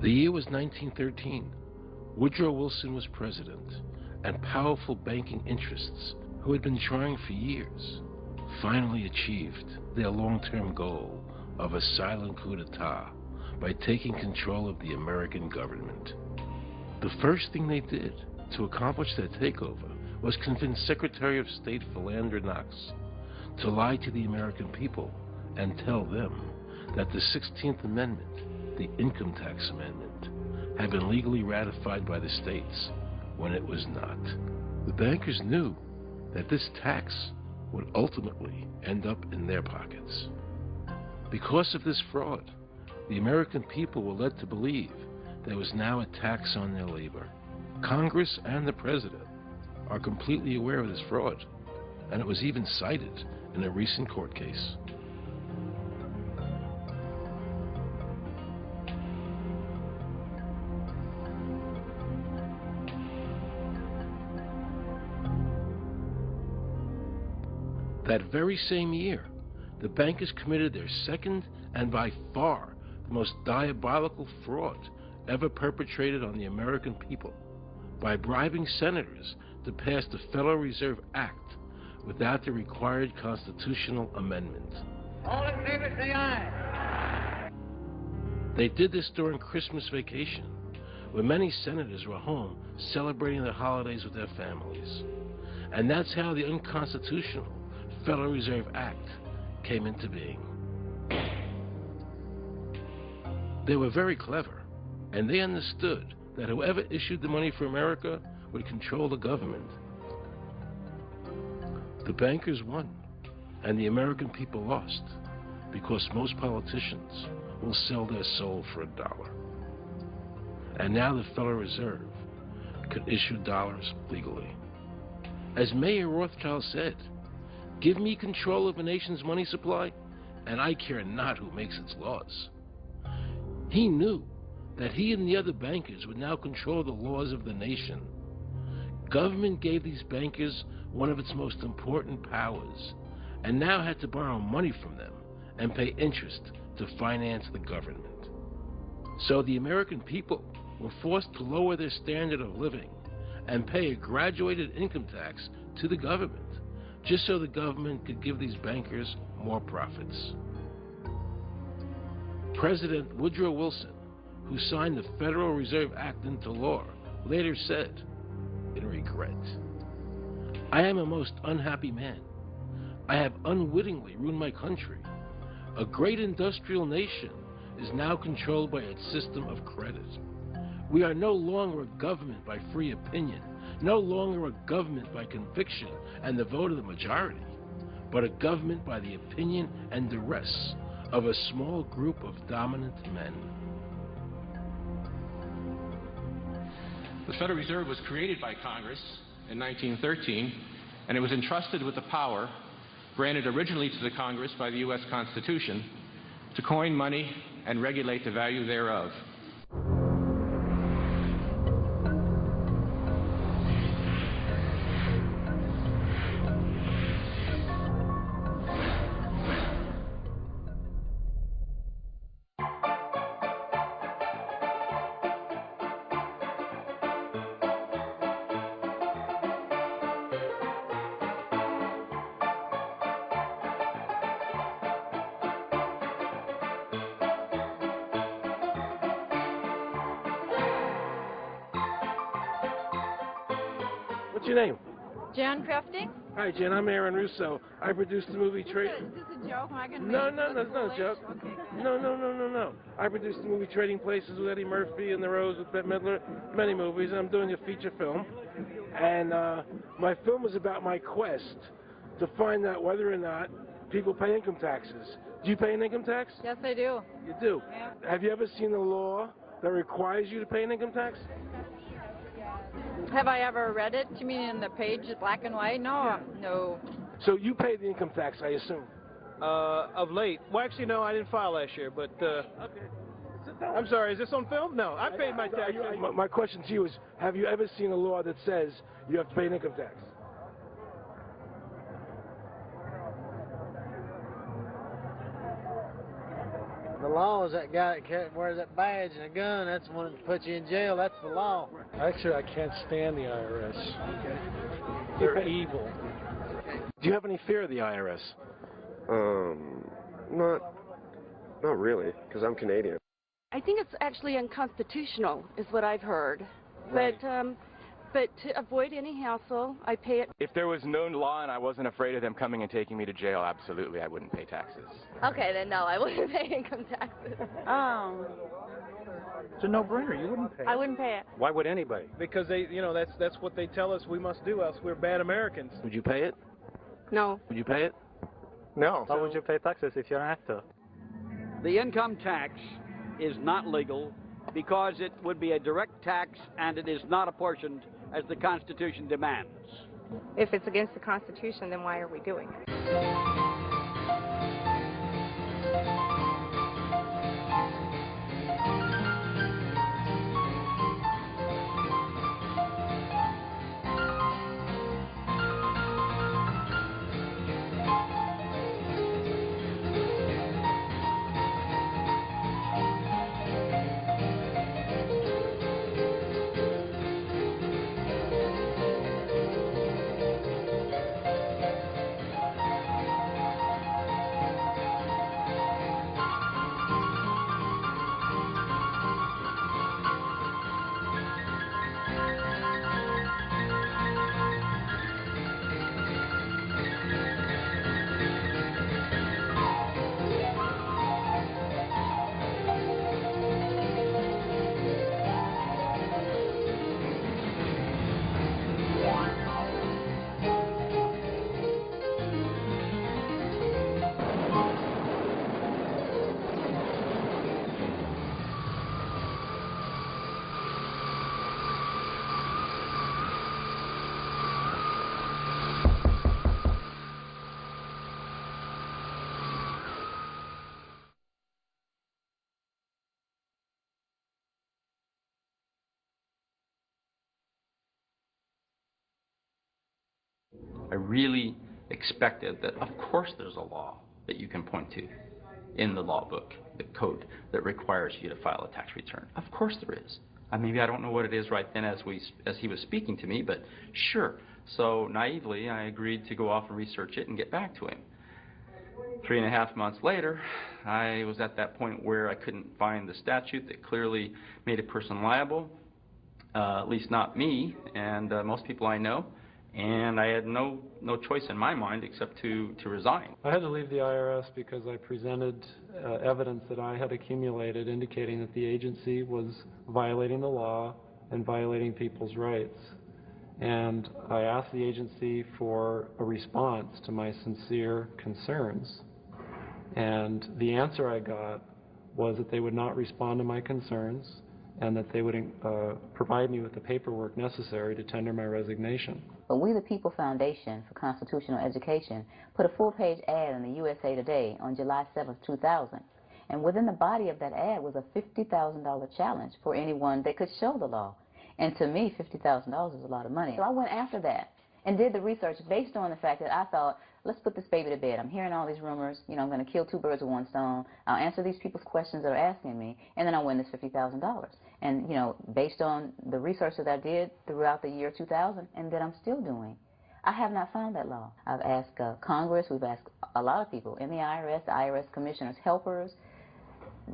The year was 1913. Woodrow Wilson was president, and powerful banking interests, who had been trying for years, finally achieved their long-term goal of a silent coup d'etat by taking control of the American government. The first thing they did to accomplish their takeover was convince Secretary of State Philander Knox to lie to the American people and tell them that the 16th Amendment, the Income Tax Amendment, had been legally ratified by the states when it was not. The bankers knew that this tax would ultimately end up in their pockets. Because of this fraud, the American people were led to believe there was now a tax on their labor. Congress and the President are completely aware of this fraud, and it was even cited in a recent court case. That very same year, the bankers committed their second and by far the most diabolical fraud ever perpetrated on the American people by bribing senators to pass the Federal Reserve Act without the required constitutional amendment. All in favor, say aye. They did this during Christmas vacation, when many senators were home celebrating their holidays with their families. And that's how the unconstitutional Federal Reserve Act came into being. They were very clever, and they understood that whoever issued the money for America would control the government. The bankers won, and the American people lost, because most politicians will sell their soul for $1. And now the Federal Reserve could issue dollars legally. As Mayor Rothschild said, "Give me control of a nation's money supply, and I care not who makes its laws." He knew that he and the other bankers would now control the laws of the nation. Government gave these bankers one of its most important powers, and now had to borrow money from them and pay interest to finance the government. So the American people were forced to lower their standard of living and pay a graduated income tax to the government, just so the government could give these bankers more profits. President Woodrow Wilson, who signed the Federal Reserve Act into law, later said, in regret, "I am a most unhappy man. I have unwittingly ruined my country. A great industrial nation is now controlled by its system of credit. We are no longer a government by free opinion, no longer a government by conviction and the vote of the majority, but a government by the opinion and duress of a small group of dominant men." The Federal Reserve was created by Congress in 1913, and it was entrusted with the power granted originally to the Congress by the U.S. Constitution to coin money and regulate the value thereof. What's your name? Jan Crafting? Hi, Jen. I'm Aaron Russo. I produced the movie Is this a joke? Am I gonna No, make no, it no, look it's not a foolish? joke. Okay, good. No. I produced the movie Trading Places with Eddie Murphy and The Rose with Bette Midler, many movies, and I'm doing a feature film. And my film is about my quest to find out whether or not people pay income taxes. Do you pay an income tax? Yes, I do. You do? Yeah. Have you ever seen a law that requires you to pay an income tax? Have I ever read it? You mean in the page, black and white? No, no. So you pay the income tax, I assume? Of late. Well, actually, no, I didn't file last year, but, Okay. I'm sorry, is this on film? No, I paid my tax. My question to you is, have you ever seen a law that says you have to pay an income tax? The law is that guy that wears that badge and a gun. That's the one that puts you in jail. That's the law. Actually, I can't stand the IRS. They're evil. Do you have any fear of the IRS? Not really, because I'm Canadian. I think it's actually unconstitutional, is what I've heard. Right. But to avoid any hassle, I pay it. If there was no law and I wasn't afraid of them coming and taking me to jail, absolutely, I wouldn't pay taxes. Okay, then no, I wouldn't pay income taxes. It's a no-brainer. You wouldn't pay it. I wouldn't pay it. Why would anybody? Because that's what they tell us we must do, else we're bad Americans. Would you pay it? No. Would you pay it? No. Why would you pay taxes if you don't have to? The income tax is not legal because it would be a direct tax and it is not apportioned as the Constitution demands. If it's against the Constitution, then why are we doing it? I really expected that, of course, there's a law that you can point to in the law book, the code that requires you to file a tax return. Of course there is. Maybe I don't know what it is right then as he was speaking to me, but sure. So naively, I agreed to go off and research it and get back to him. 3.5 months later, I was at that point where I couldn't find the statute that clearly made a person liable, at least not me and most people I know. And I had no choice in my mind except to resign. I had to leave the IRS because I presented evidence that I had accumulated indicating that the agency was violating the law and violating people's rights. And I asked the agency for a response to my sincere concerns. And the answer I got was that they would not respond to my concerns and that they would provide me with the paperwork necessary to tender my resignation. But We the People Foundation for Constitutional Education put a full-page ad in the USA Today on July 7th, 2000. And within the body of that ad was a $50,000 challenge for anyone that could show the law. And to me, $50,000 is a lot of money. So I went after that and did the research based on the fact that I thought, let's put this baby to bed. I'm hearing all these rumors. I'm going to kill 2 birds with 1 stone. I'll answer these people's questions that are asking me, and then I'll win this $50,000. And, based on the research that I did throughout the year 2000 and that I'm still doing, I have not found that law. I've asked Congress. We've asked a lot of people in the IRS commissioners, helpers.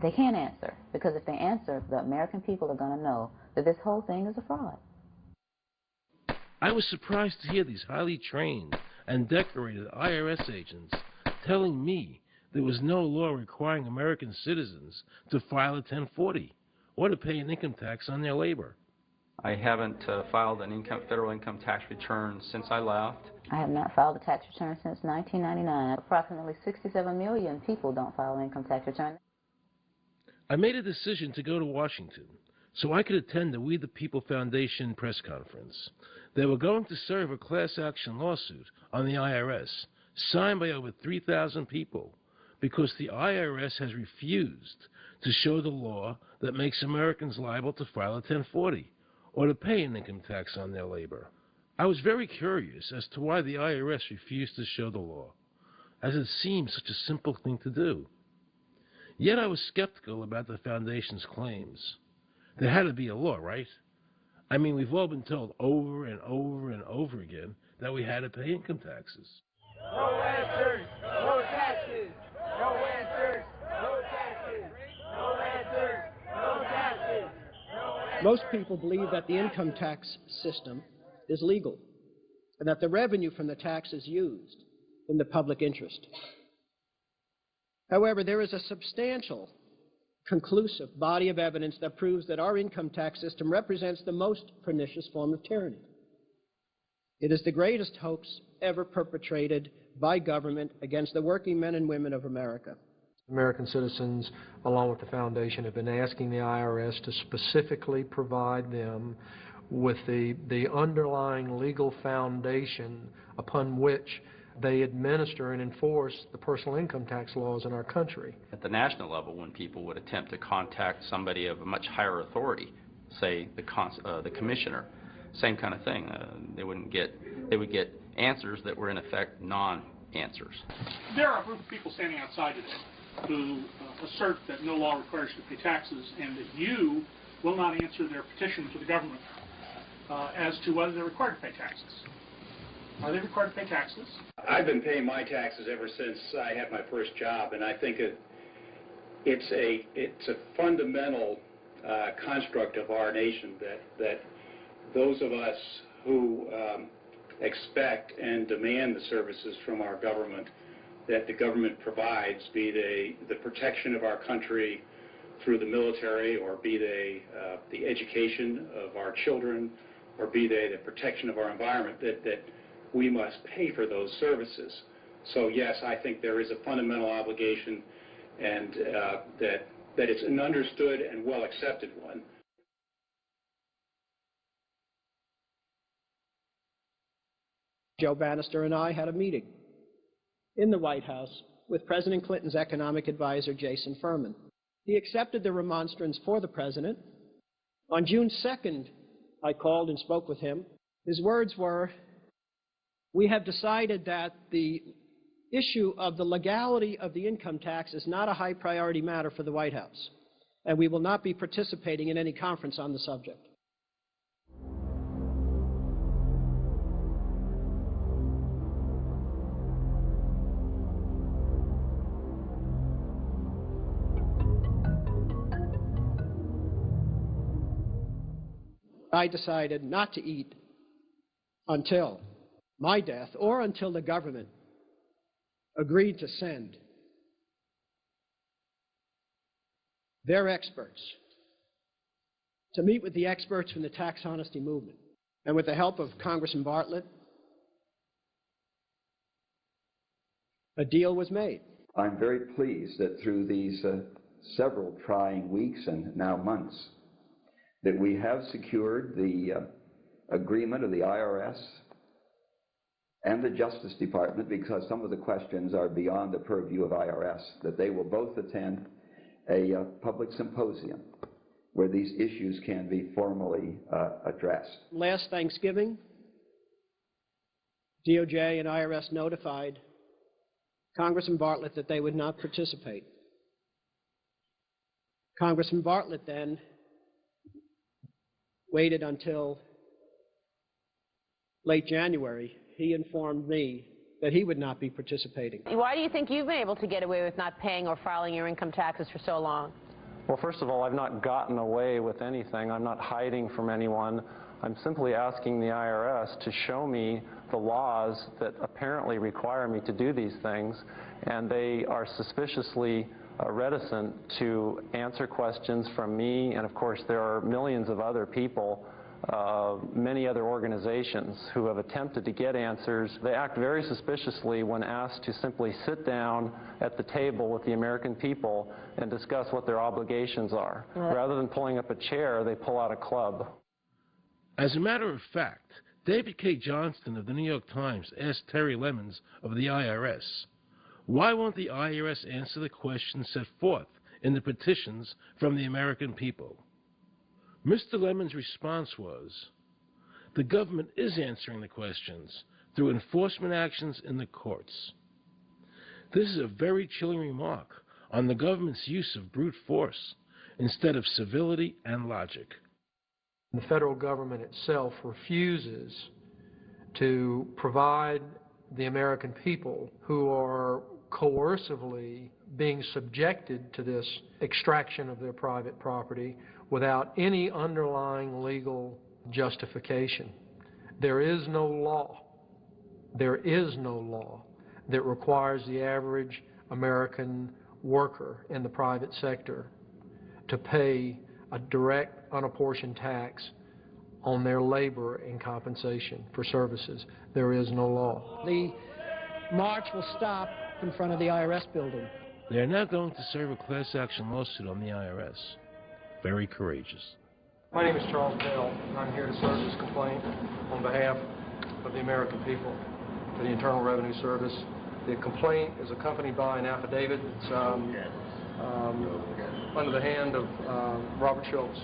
They can't answer, because if they answer, the American people are going to know that this whole thing is a fraud. I was surprised to hear these highly trained and decorated IRS agents telling me there was no law requiring American citizens to file a 1040 or to pay an income tax on their labor. I haven't filed an federal income tax return since I left. I have not filed a tax return since 1999. Approximately 67 million people don't file an income tax return. I made a decision to go to Washington so I could attend the We the People Foundation press conference. They were going to serve a class action lawsuit on the IRS, signed by over 3,000 people, because the IRS has refused to show the law that makes Americans liable to file a 1040 or to pay an income tax on their labor. I was very curious as to why the IRS refused to show the law, as it seemed such a simple thing to do. Yet I was skeptical about the Foundation's claims. There had to be a law, right? I mean, we've all been told over and over and over again that we had to pay income taxes. No answers, no taxes. No answers, no taxes. No answers, no taxes. Most people believe that the income tax system is legal and that the revenue from the tax is used in the public interest. However, there is a substantial, conclusive body of evidence that proves that our income tax system represents the most pernicious form of tyranny. It is the greatest hoax ever perpetrated by government against the working men and women of America. American citizens, along with the Foundation, have been asking the IRS to specifically provide them with the underlying legal foundation upon which they administer and enforce the personal income tax laws in our country. At the national level, when people would attempt to contact somebody of a much higher authority, say the commissioner, same kind of thing. They would get answers that were in effect non-answers. There are a group of people standing outside today who assert that no law requires you to pay taxes and that you will not answer their petition to the government as to whether they're required to pay taxes. Are they required to pay taxes? I've been paying my taxes ever since I had my first job, and I think it's a fundamental construct of our nation that those of us who expect and demand the services from our government that the government provides, be they the protection of our country through the military, or be they the education of our children, or be they the protection of our environment, that we must pay for those services. So yes, I think there is a fundamental obligation, and that it's an understood and well accepted one. Joe Bannister and I had a meeting in the White House with President Clinton's economic advisor, Jason Furman. He accepted the remonstrance for the president. On June 2nd, I called and spoke with him. His words were, "We have decided that the issue of the legality of the income tax is not a high priority matter for the White House, and we will not be participating in any conference on the subject." I decided not to eat until my death or until the government agreed to send their experts to meet with the experts from the tax honesty movement. And with the help of Congressman Bartlett, a deal was made. I'm very pleased that through these several trying weeks and now months, that we have secured the agreement of the IRS and the Justice Department, because some of the questions are beyond the purview of IRS, that they will both attend a public symposium where these issues can be formally addressed. Last Thanksgiving, DOJ and IRS notified Congressman Bartlett that they would not participate. Congressman Bartlett then waited until late January. He informed me that he would not be participating. Why do you think you've been able to get away with not paying or filing your income taxes for so long? Well, first of all, I've not gotten away with anything. I'm not hiding from anyone. I'm simply asking the IRS to show me the laws that apparently require me to do these things, and they are suspiciously reticent to answer questions from me, and of course there are millions of other people, many other organizations who have attempted to get answers. They act very suspiciously when asked to simply sit down at the table with the American people and discuss what their obligations are. Rather than pulling up a chair, they pull out a club. As a matter of fact, David K. Johnston of the New York Times asked Terry Lemons of the IRS, why won't the IRS answer the questions set forth in the petitions from the American people? Mr. Lemons' response was, the government is answering the questions through enforcement actions in the courts. This is a very chilling remark on the government's use of brute force instead of civility and logic. The federal government itself refuses to provide the American people who are coercively being subjected to this extraction of their private property without any underlying legal justification. There is no law that requires the average American worker in the private sector to pay a direct, unapportioned tax on their labor and compensation for services. There is no law. The march will stop in front of the IRS building. They are now going to serve a class action lawsuit on the IRS. Very courageous. My name is Charles Bell, and I'm here to serve this complaint on behalf of the American people to the Internal Revenue Service. The complaint is accompanied by an affidavit. It's under the hand of Robert Schultz.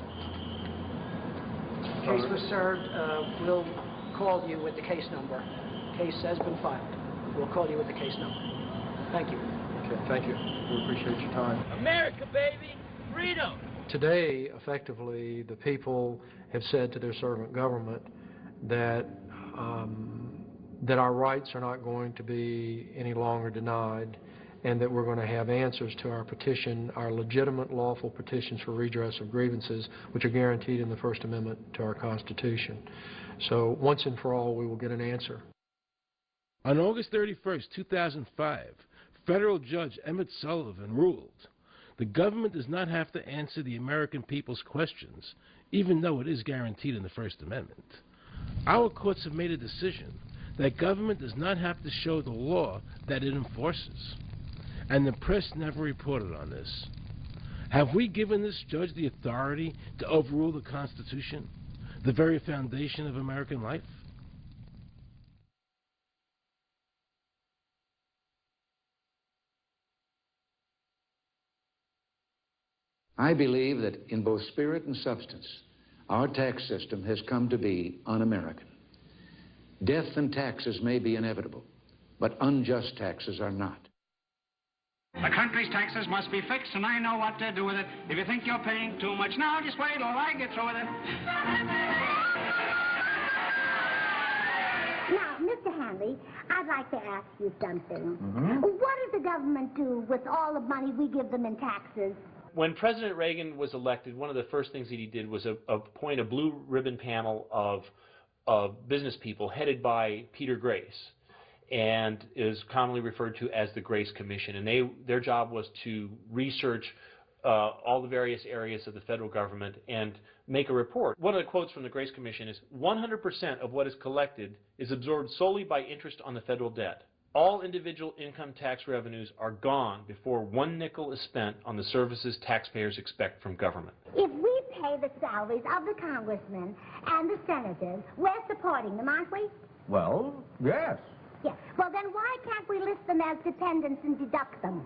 Case was served. We'll call you with the case number. Case has been filed. We'll call you with the case number. Thank you. Okay, thank you. We appreciate your time. America, baby! Freedom! Today, effectively, the people have said to their servant government that that our rights are not going to be any longer denied, and that we're going to have answers to our petition, our legitimate lawful petitions for redress of grievances, which are guaranteed in the First Amendment to our Constitution. So once and for all, we will get an answer. On August 31st, 2005, federal judge Emmett Sullivan ruled the government does not have to answer the American people's questions, even though it is guaranteed in the First Amendment. Our courts have made a decision that government does not have to show the law that it enforces. And the press never reported on this. Have we given this judge the authority to overrule the Constitution, the very foundation of American life? I believe that in both spirit and substance, our tax system has come to be un-American. Death and taxes may be inevitable, but unjust taxes are not. The country's taxes must be fixed, and I know what to do with it. If you think you're paying too much now, just wait till I get through with it. Now, Mr. Hanley, I'd like to ask you something. What does the government do with all the money we give them in taxes? When President Reagan was elected, one of the first things that he did was appoint a blue ribbon panel of business people headed by Peter Grace, and is commonly referred to as the Grace Commission. And their job was to research all the various areas of the federal government and make a report. One of the quotes from the Grace Commission is, 100% of what is collected is absorbed solely by interest on the federal debt. All individual income tax revenues are gone before 1 nickel is spent on the services taxpayers expect from government. If we pay the salaries of the congressmen and the senators, we're supporting them, aren't we? Well, yes. Yes. Well, then why can't we list them as dependents and deduct them?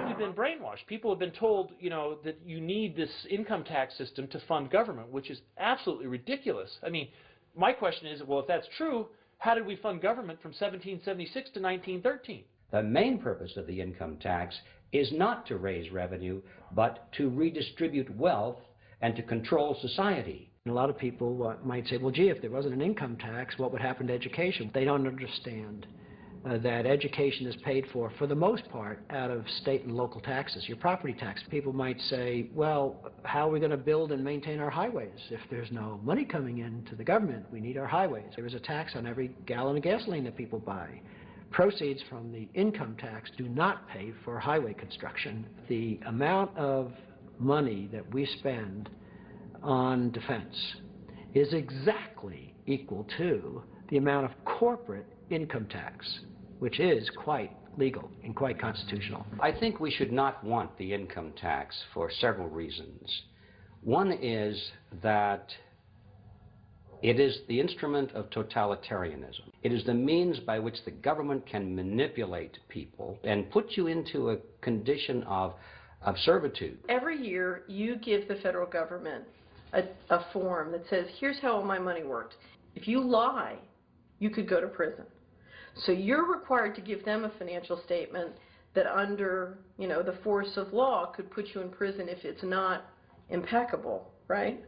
We've been brainwashed. People have been told, you know, that you need this income tax system to fund government, which is absolutely ridiculous. I mean, my question is, well, if that's true, how did we fund government from 1776 to 1913? The main purpose of the income tax is not to raise revenue, but to redistribute wealth and to control society. A lot of people might say, well, gee, if there wasn't an income tax, what would happen to education? They don't understand that education is paid for the most part, out of state and local taxes, your property tax. People might say, well, how are we going to build and maintain our highways? If there's no money coming into the government, we need our highways. There is a tax on every gallon of gasoline that people buy. Proceeds from the income tax do not pay for highway construction. The amount of money that we spend on defense is exactly equal to the amount of corporate income tax, which is quite legal and quite constitutional. I think we should not want the income tax for several reasons. One is that it is the instrument of totalitarianism. It is the means by which the government can manipulate people and put you into a condition of servitude. Every year you give the federal government a form that says, here's how all my money worked. If you lie, you could go to prison. So you're required to give them a financial statement that under, the force of law could put you in prison if it's not impeccable, right?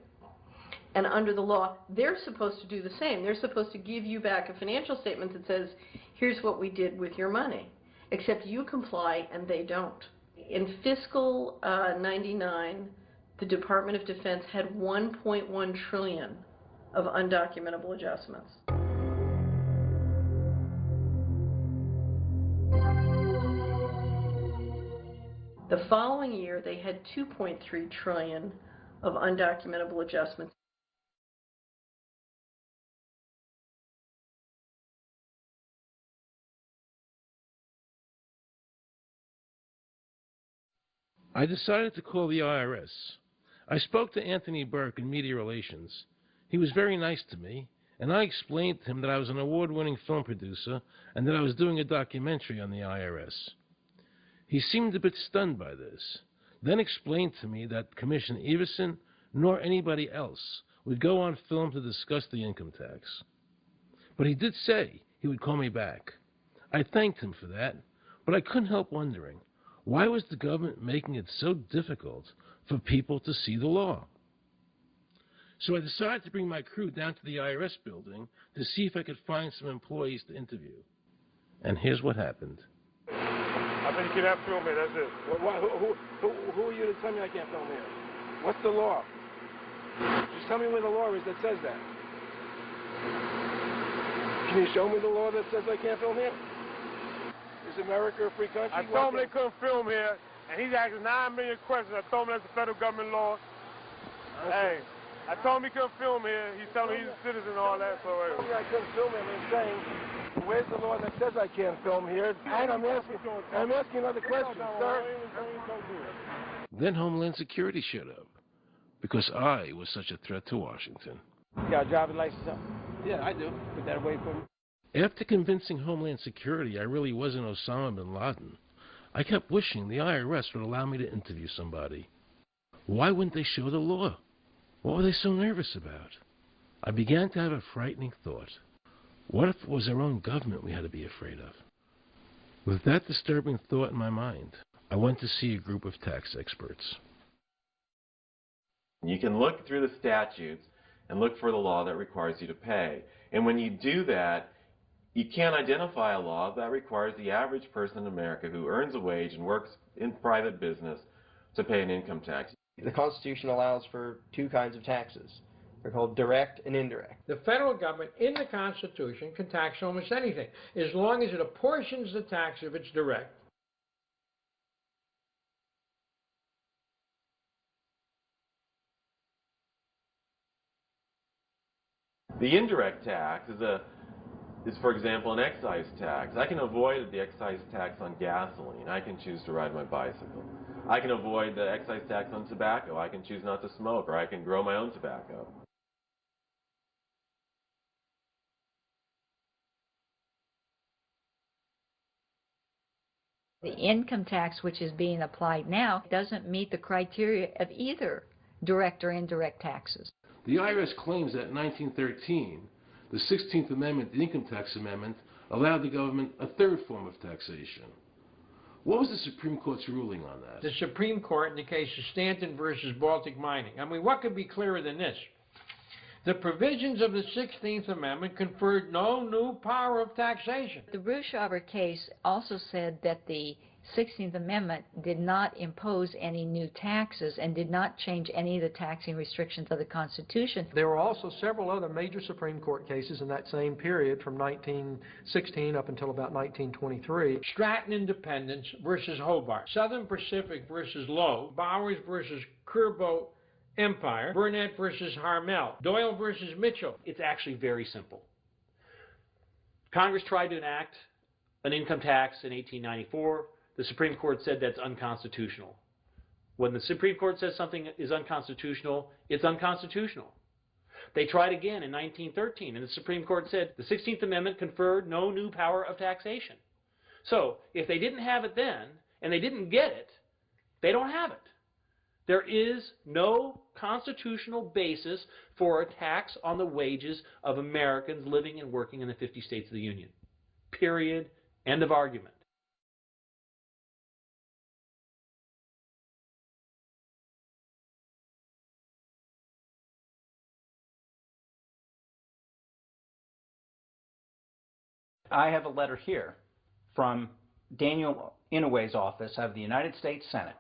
And under the law, they're supposed to do the same. They're supposed to give you back a financial statement that says, here's what we did with your money. Except you comply and they don't. In fiscal 99, the Department of Defense had $1.1 trillion of undocumentable adjustments. The following year, they had $2.3 trillion of undocumentable adjustments. I decided to call the IRS. I spoke to Anthony Burke in Media Relations. He was very nice to me, and I explained to him that I was an award-winning film producer and that I was doing a documentary on the IRS. He seemed a bit stunned by this, then explained to me that Commissioner Everson nor anybody else would go on film to discuss the income tax. But he did say he would call me back. I thanked him for that, but I couldn't help wondering, why was the government making it so difficult for people to see the law? So I decided to bring my crew down to the IRS building to see if I could find some employees to interview. And here's what happened. I think you cannot film here, that's it. Who are you to tell me I can't film here? What's the law? Just tell me where the law is that says that. Can you show me the law that says I can't film here? Is America a free country? I told him they couldn't film here, and he's asking 9 million questions. I told him that's the federal government law. Hey, I told him he couldn't film here. He's telling me he's a citizen and all that. So I couldn't film him. I'm saying, where's the law that says I can't film here? And I'm asking another question, sir. Then Homeland Security showed up, because I was such a threat to Washington. You got a driver's license up? Yeah, I do. Put that away for me. After convincing Homeland Security I really wasn't Osama bin Laden, I kept wishing the IRS would allow me to interview somebody. Why wouldn't they show the law? What were they so nervous about? I began to have a frightening thought. What if it was our own government we had to be afraid of? With that disturbing thought in my mind, I went to see a group of tax experts. You can look through the statutes and look for the law that requires you to pay. And when you do that, you can't identify a law that requires the average person in America who earns a wage and works in private business to pay an income tax. The Constitution allows for two kinds of taxes. They're called direct and indirect. The federal government in the Constitution can tax almost anything, as long as it apportions the tax if it's direct. The indirect tax is, for example, an excise tax. I can avoid the excise tax on gasoline. I can choose to ride my bicycle. I can avoid the excise tax on tobacco. I can choose not to smoke, or I can grow my own tobacco. The income tax which is being applied now doesn't meet the criteria of either direct or indirect taxes. The IRS claims that in 1913, the 16th Amendment, the Income Tax Amendment, allowed the government a third form of taxation. What was the Supreme Court's ruling on that? The Supreme Court in the case of Stanton versus Baltic Mining. I mean, what could be clearer than this? The provisions of the 16th Amendment conferred no new power of taxation. The Rushauer case also said that the 16th Amendment did not impose any new taxes and did not change any of the taxing restrictions of the Constitution. There were also several other major Supreme Court cases in that same period from 1916 up until about 1923. Stratton Independence versus Hobart, Southern Pacific versus Lowe, Bowers versus Kerbo Empire, Burnett versus Harmel, Doyle versus Mitchell. It's actually very simple. Congress tried to enact an income tax in 1894. The Supreme Court said that's unconstitutional. When the Supreme Court says something is unconstitutional, it's unconstitutional. They tried again in 1913, and the Supreme Court said the 16th Amendment conferred no new power of taxation. So if they didn't have it then, and they didn't get it, they don't have it. There is no constitutional basis for a tax on the wages of Americans living and working in the 50 states of the Union. Period. End of argument. I have a letter here from Daniel Inouye's office of the United States Senate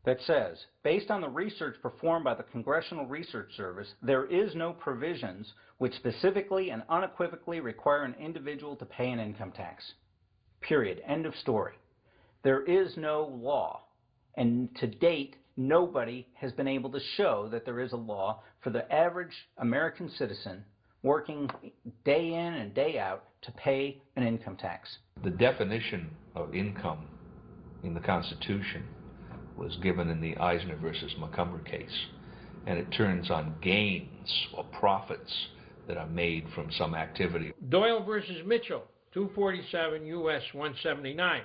that says, based on the research performed by the Congressional Research Service, there is no provisions which specifically and unequivocally require an individual to pay an income tax. Period. End of story. There is no law, and to date, nobody has been able to show that there is a law for the average American citizen working day in and day out to pay an income tax. The definition of income in the Constitution was given in the Eisner versus Montgomery case, and it turns on gains or profits that are made from some activity. Doyle versus Mitchell, 247 U.S. 179,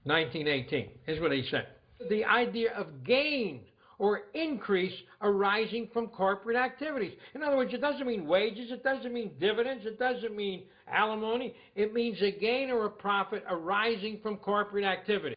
1918. Here's what he said. The idea of gain or increase arising from corporate activities. In other words, it doesn't mean wages, it doesn't mean dividends, it doesn't mean alimony. It means a gain or a profit arising from corporate activity.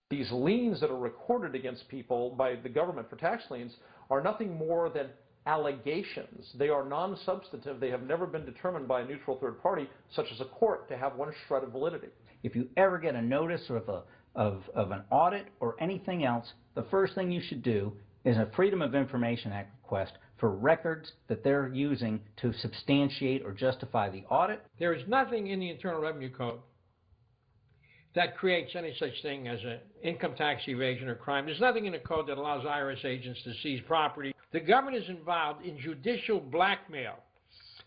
These liens that are recorded against people by the government for tax liens are nothing more than allegations. They are non-substantive. They have never been determined by a neutral third party, such as a court, to have one shred of validity. If you ever get a notice of an audit or anything else, the first thing you should do is a Freedom of Information Act request for records that they're using to substantiate or justify the audit. There is nothing in the Internal Revenue Code that creates any such thing as an income tax evasion or crime. There's nothing in the code that allows IRS agents to seize property. The government is involved in judicial blackmail.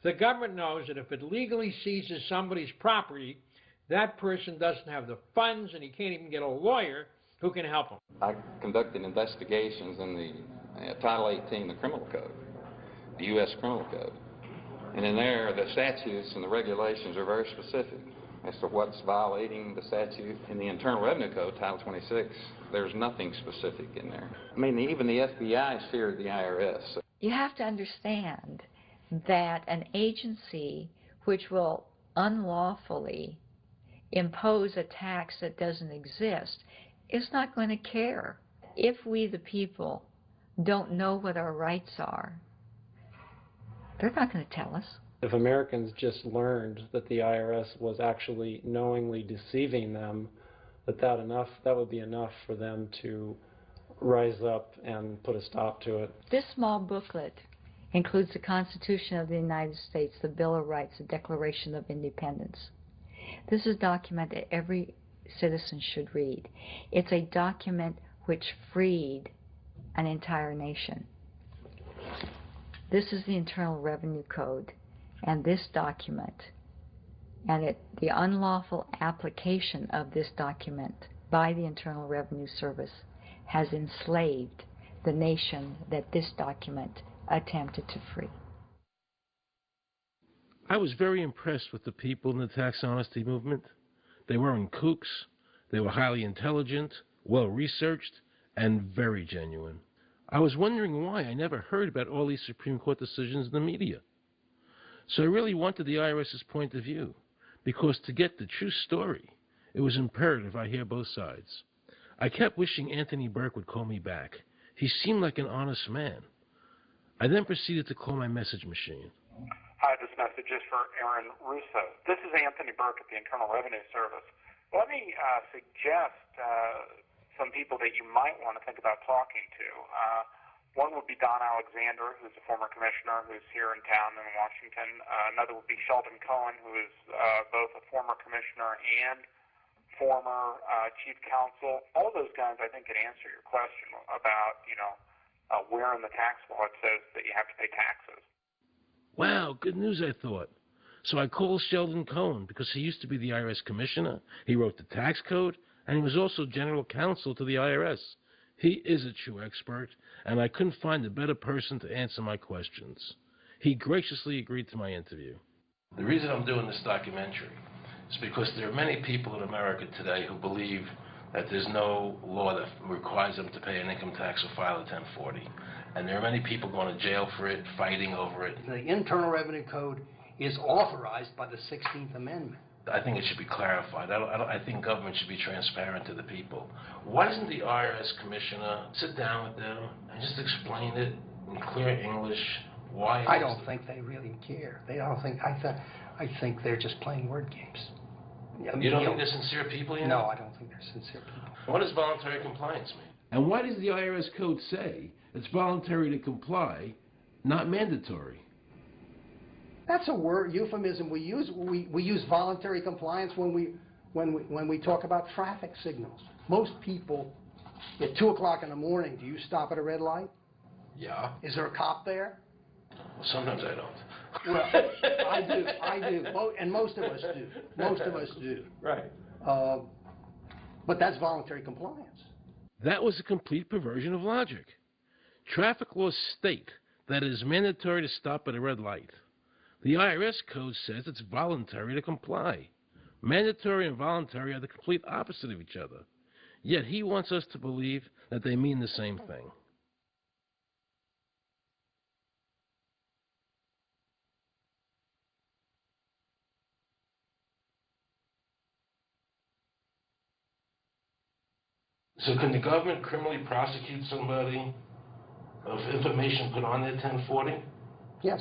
The government knows that if it legally seizes somebody's property, that person doesn't have the funds and he can't even get a lawyer who can help him. I conducted investigations in the Title 18, the Criminal Code, the U.S. Criminal Code. And in there, the statutes and the regulations are very specific as to what's violating the statute. In the Internal Revenue Code, Title 26, there's nothing specific in there. I mean, even the FBI is feared the IRS. You have to understand that an agency which will unlawfully impose a tax that doesn't exist is not going to care. If we, the people, don't know what our rights are, they're not going to tell us. If Americans just learned that the IRS was actually knowingly deceiving them, that would be enough for them to rise up and put a stop to it. This small booklet includes the Constitution of the United States, the Bill of Rights, the Declaration of Independence. This is a document that every citizen should read. It's a document which freed an entire nation. This is the Internal Revenue Code. And this document, and the unlawful application of this document by the Internal Revenue Service has enslaved the nation that this document attempted to free. I was very impressed with the people in the tax honesty movement. They weren't kooks, they were highly intelligent, well-researched, and very genuine. I was wondering why I never heard about all these Supreme Court decisions in the media. So I really wanted the IRS's point of view, because to get the true story, it was imperative I hear both sides. I kept wishing Anthony Burke would call me back. He seemed like an honest man. I then proceeded to call my message machine. Hi, this message is for Aaron Russo. This is Anthony Burke at the Internal Revenue Service. Let me suggest some people that you might want to think about talking to. One would be Don Alexander, who's a former commissioner who's here in town in Washington. Another would be Sheldon Cohen, who is both a former commissioner and former chief counsel. All of those guys, I think, could answer your question about, where in the tax law it says that you have to pay taxes. Wow, good news, I thought. So I called Sheldon Cohen because he used to be the IRS commissioner. He wrote the tax code, and he was also general counsel to the IRS. He is a true expert, and I couldn't find a better person to answer my questions. He graciously agreed to my interview. The reason I'm doing this documentary is because there are many people in America today who believe that there's no law that requires them to pay an income tax or file a 1040. And there are many people going to jail for it, fighting over it. The Internal Revenue Code is authorized by the 16th Amendment. I think it should be clarified. I think government should be transparent to the people. Why doesn't the IRS commissioner sit down with them and just explain it in clear English? Why? I don't think they really care. They don't think. I think they're just playing word games. You don't think they're sincere people? No, I don't think they're sincere people. What does voluntary compliance mean? And why does the IRS code say it's voluntary to comply, not mandatory? That's a word euphemism we use. We use voluntary compliance when we talk about traffic signals. Most people, at 2 o'clock in the morning, do you stop at a red light? Yeah. Is there a cop there? Sometimes I don't. Well, I do, and most of us do. Most of us do. Right. But that's voluntary compliance. That was a complete perversion of logic. Traffic laws state that it is mandatory to stop at a red light. The IRS code says it's voluntary to comply. Mandatory and voluntary are the complete opposite of each other. Yet he wants us to believe that they mean the same thing. So can the government criminally prosecute somebody of information put on their 1040? Yes.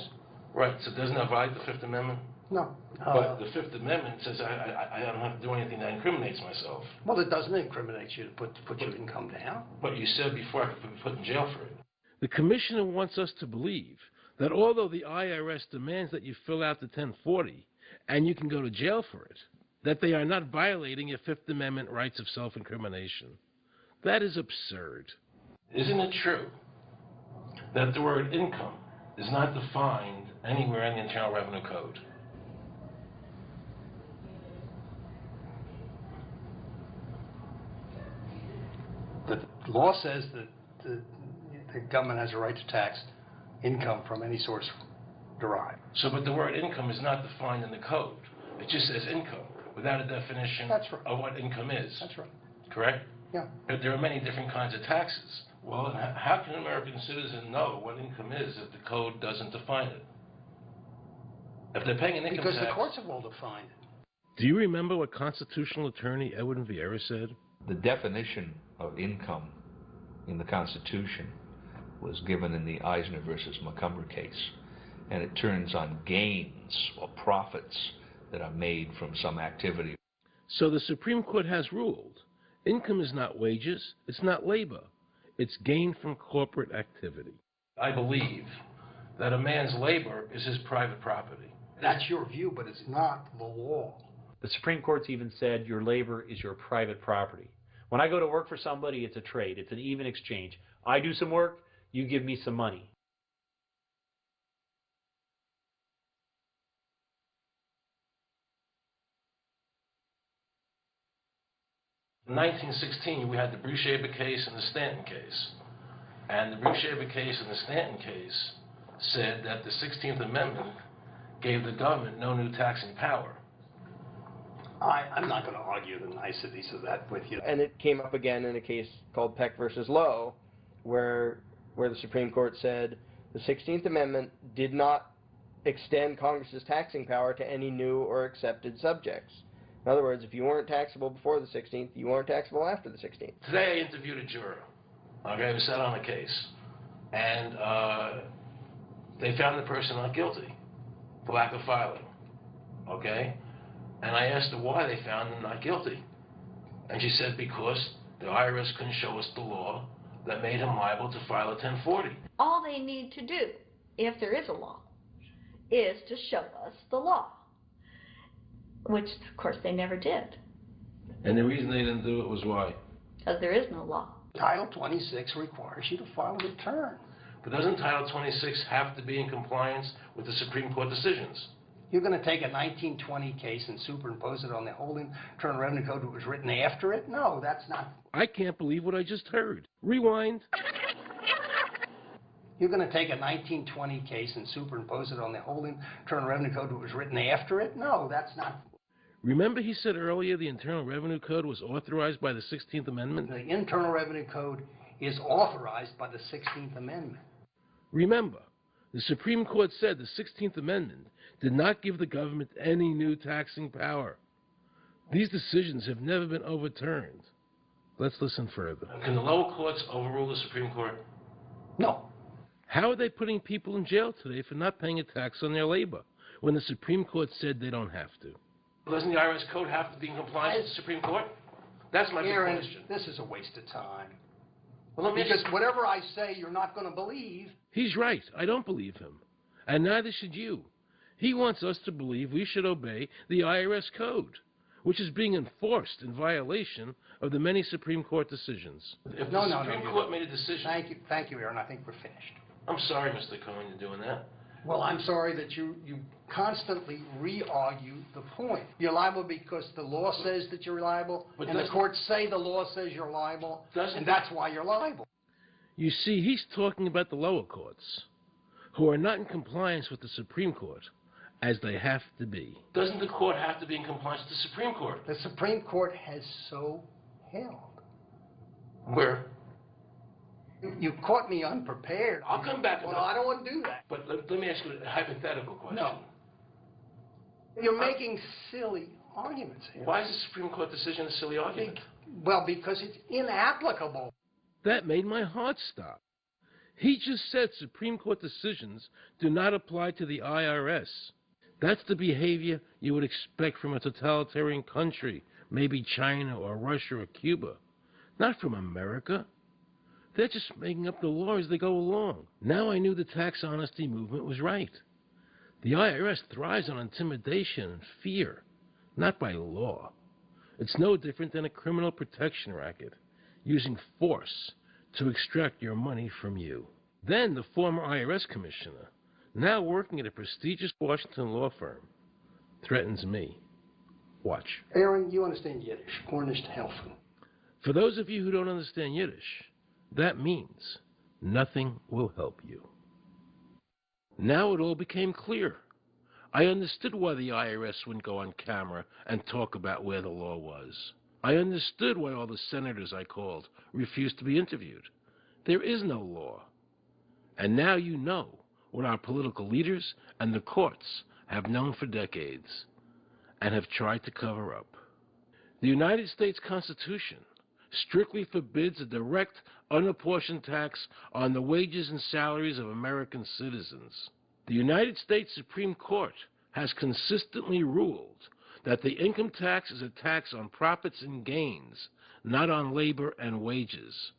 Right, so doesn't that violate the Fifth Amendment? No. But the Fifth Amendment says I don't have to do anything that incriminates myself. Well, it doesn't incriminate you to put your income down. But you said before I could be put in jail for it. The commissioner wants us to believe that although the IRS demands that you fill out the 1040 and you can go to jail for it, that they are not violating your Fifth Amendment rights of self-incrimination. That is absurd. Isn't it true that the word income is not defined anywhere in the Internal Revenue Code? The law says that the government has a right to tax income from any source derived. So, but the word income is not defined in the code. It just says income without a definition of what income is. That's right. Correct? Yeah. But there are many different kinds of taxes. Well, how can an American citizen know what income is if the code doesn't define it? If they're paying an income tax... Because the courts have all defined it. Do you remember what constitutional attorney Edwin Vieira said? The definition of income in the Constitution was given in the Eisner versus Macomber case, and it turns on gains or profits that are made from some activity. So the Supreme Court has ruled income is not wages, it's not labor, it's gain from corporate activity. I believe that a man's labor is his private property. That's your view, but it's not the law. The Supreme Court's even said your labor is your private property. When I go to work for somebody, it's a trade. It's an even exchange. I do some work, you give me some money. In 1916, we had the Bruce-Shaber case and the Stanton case. And the Bruce-Shaber case and the Stanton case said that the 16th Amendment gave the government no new taxing power. I'm not going to argue the niceties of that with you. And it came up again in a case called Peck versus Lowe, where the Supreme Court said the 16th Amendment did not extend Congress's taxing power to any new or accepted subjects. In other words, if you weren't taxable before the 16th, you weren't taxable after the 16th. Today I interviewed a juror, who sat on a case, and they found the person not guilty for lack of filing, okay? And I asked her why they found him not guilty. And she said because the IRS couldn't show us the law that made him liable to file a 1040. All they need to do, if there is a law, is to show us the law, which, of course, they never did. And the reason they didn't do it was why? Because there is no law. Title 26 requires you to file a return. But doesn't Title 26 have to be in compliance with the Supreme Court decisions? You're going to take a 1920 case and superimpose it on the whole Internal Revenue Code that was written after it? No, that's not. I can't believe what I just heard. Rewind. You're going to take a 1920 case and superimpose it on the whole Internal Revenue Code that was written after it? No, that's not. Remember he said earlier the Internal Revenue Code was authorized by the 16th Amendment? The Internal Revenue Code is authorized by the 16th Amendment. Remember, the Supreme Court said the 16th Amendment did not give the government any new taxing power. These decisions have never been overturned. Let's listen further. Can the lower courts overrule the Supreme Court? No. How are they putting people in jail today for not paying a tax on their labor when the Supreme Court said they don't have to? Doesn't the IRS code have to be in compliance with the Supreme Court? That's my big question. This is a waste of time. Well, Because whatever I say, you're not going to believe. He's right. I don't believe him. And neither should you. He wants us to believe we should obey the IRS code, which is being enforced in violation of the many Supreme Court decisions. If the Supreme Court made a decision... Thank you, Aaron. I think we're finished. I'm sorry, Mr. Cohen, you're doing that. Well, I'm sorry that you constantly re-argue the point. You're liable because the law says that you're liable, and the courts say the law says you're liable, and that's why you're liable. You see, he's talking about the lower courts, who are not in compliance with the Supreme Court, as they have to be. Doesn't the court have to be in compliance with the Supreme Court? The Supreme Court has so held. Where? You caught me unprepared. I'll come back to that. Well, I don't want to do that. But let me ask you a hypothetical question. No. You're making silly arguments here. Why is the Supreme Court decision a silly argument? Well, because it's inapplicable. That made my heart stop. He just said Supreme Court decisions do not apply to the IRS. That's the behavior you would expect from a totalitarian country, maybe China or Russia or Cuba. Not from America. They're just making up the law as they go along. Now I knew the tax honesty movement was right. The IRS thrives on intimidation and fear, not by law. It's no different than a criminal protection racket, using force to extract your money from you. Then the former IRS commissioner, now working at a prestigious Washington law firm, threatens me. Watch. Aaron, you understand Yiddish. Cornish to helfen. For those of you who don't understand Yiddish, that means nothing will help you. Now it all became clear. I understood why the IRS wouldn't go on camera and talk about where the law was. I understood why all the senators I called refused to be interviewed. There is no law. And now you know what our political leaders and the courts have known for decades and have tried to cover up. The United States Constitution strictly forbids a direct, unapportioned tax on the wages and salaries of American citizens. The United States Supreme Court has consistently ruled that the income tax is a tax on profits and gains, not on labor and wages.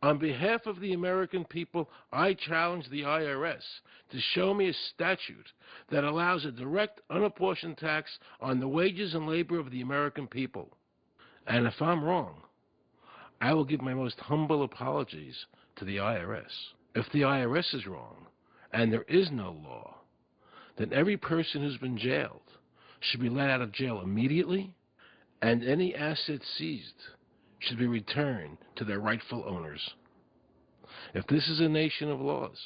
On behalf of the American people, I challenge the IRS to show me a statute that allows a direct, unapportioned tax on the wages and labor of the American people. And if I'm wrong, I will give my most humble apologies to the IRS. If the IRS is wrong, and there is no law, then every person who's been jailed should be let out of jail immediately, and any assets seized should be returned to their rightful owners. If this is a nation of laws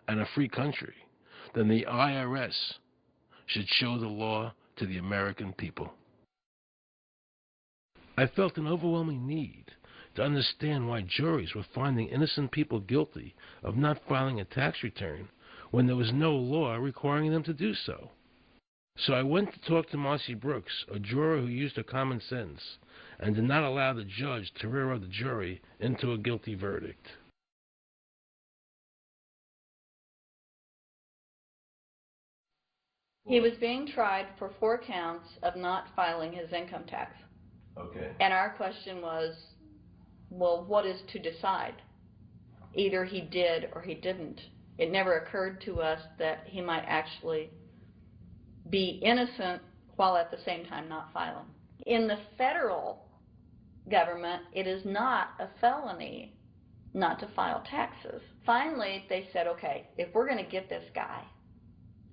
and a free country, then the IRS should show the law to the American people. I felt an overwhelming need to understand why juries were finding innocent people guilty of not filing a tax return when there was no law requiring them to do so. So I went to talk to Marcy Brooks, a juror who used her common sense and did not allow the judge to railroad the jury into a guilty verdict. He was being tried for 4 counts of not filing his income tax. Okay. And our question was, well, what is to decide? Either he did or he didn't. It never occurred to us that he might actually be innocent while at the same time not filing. In the federal government, it is not a felony not to file taxes. Finally, they said, okay, if we're going to get this guy,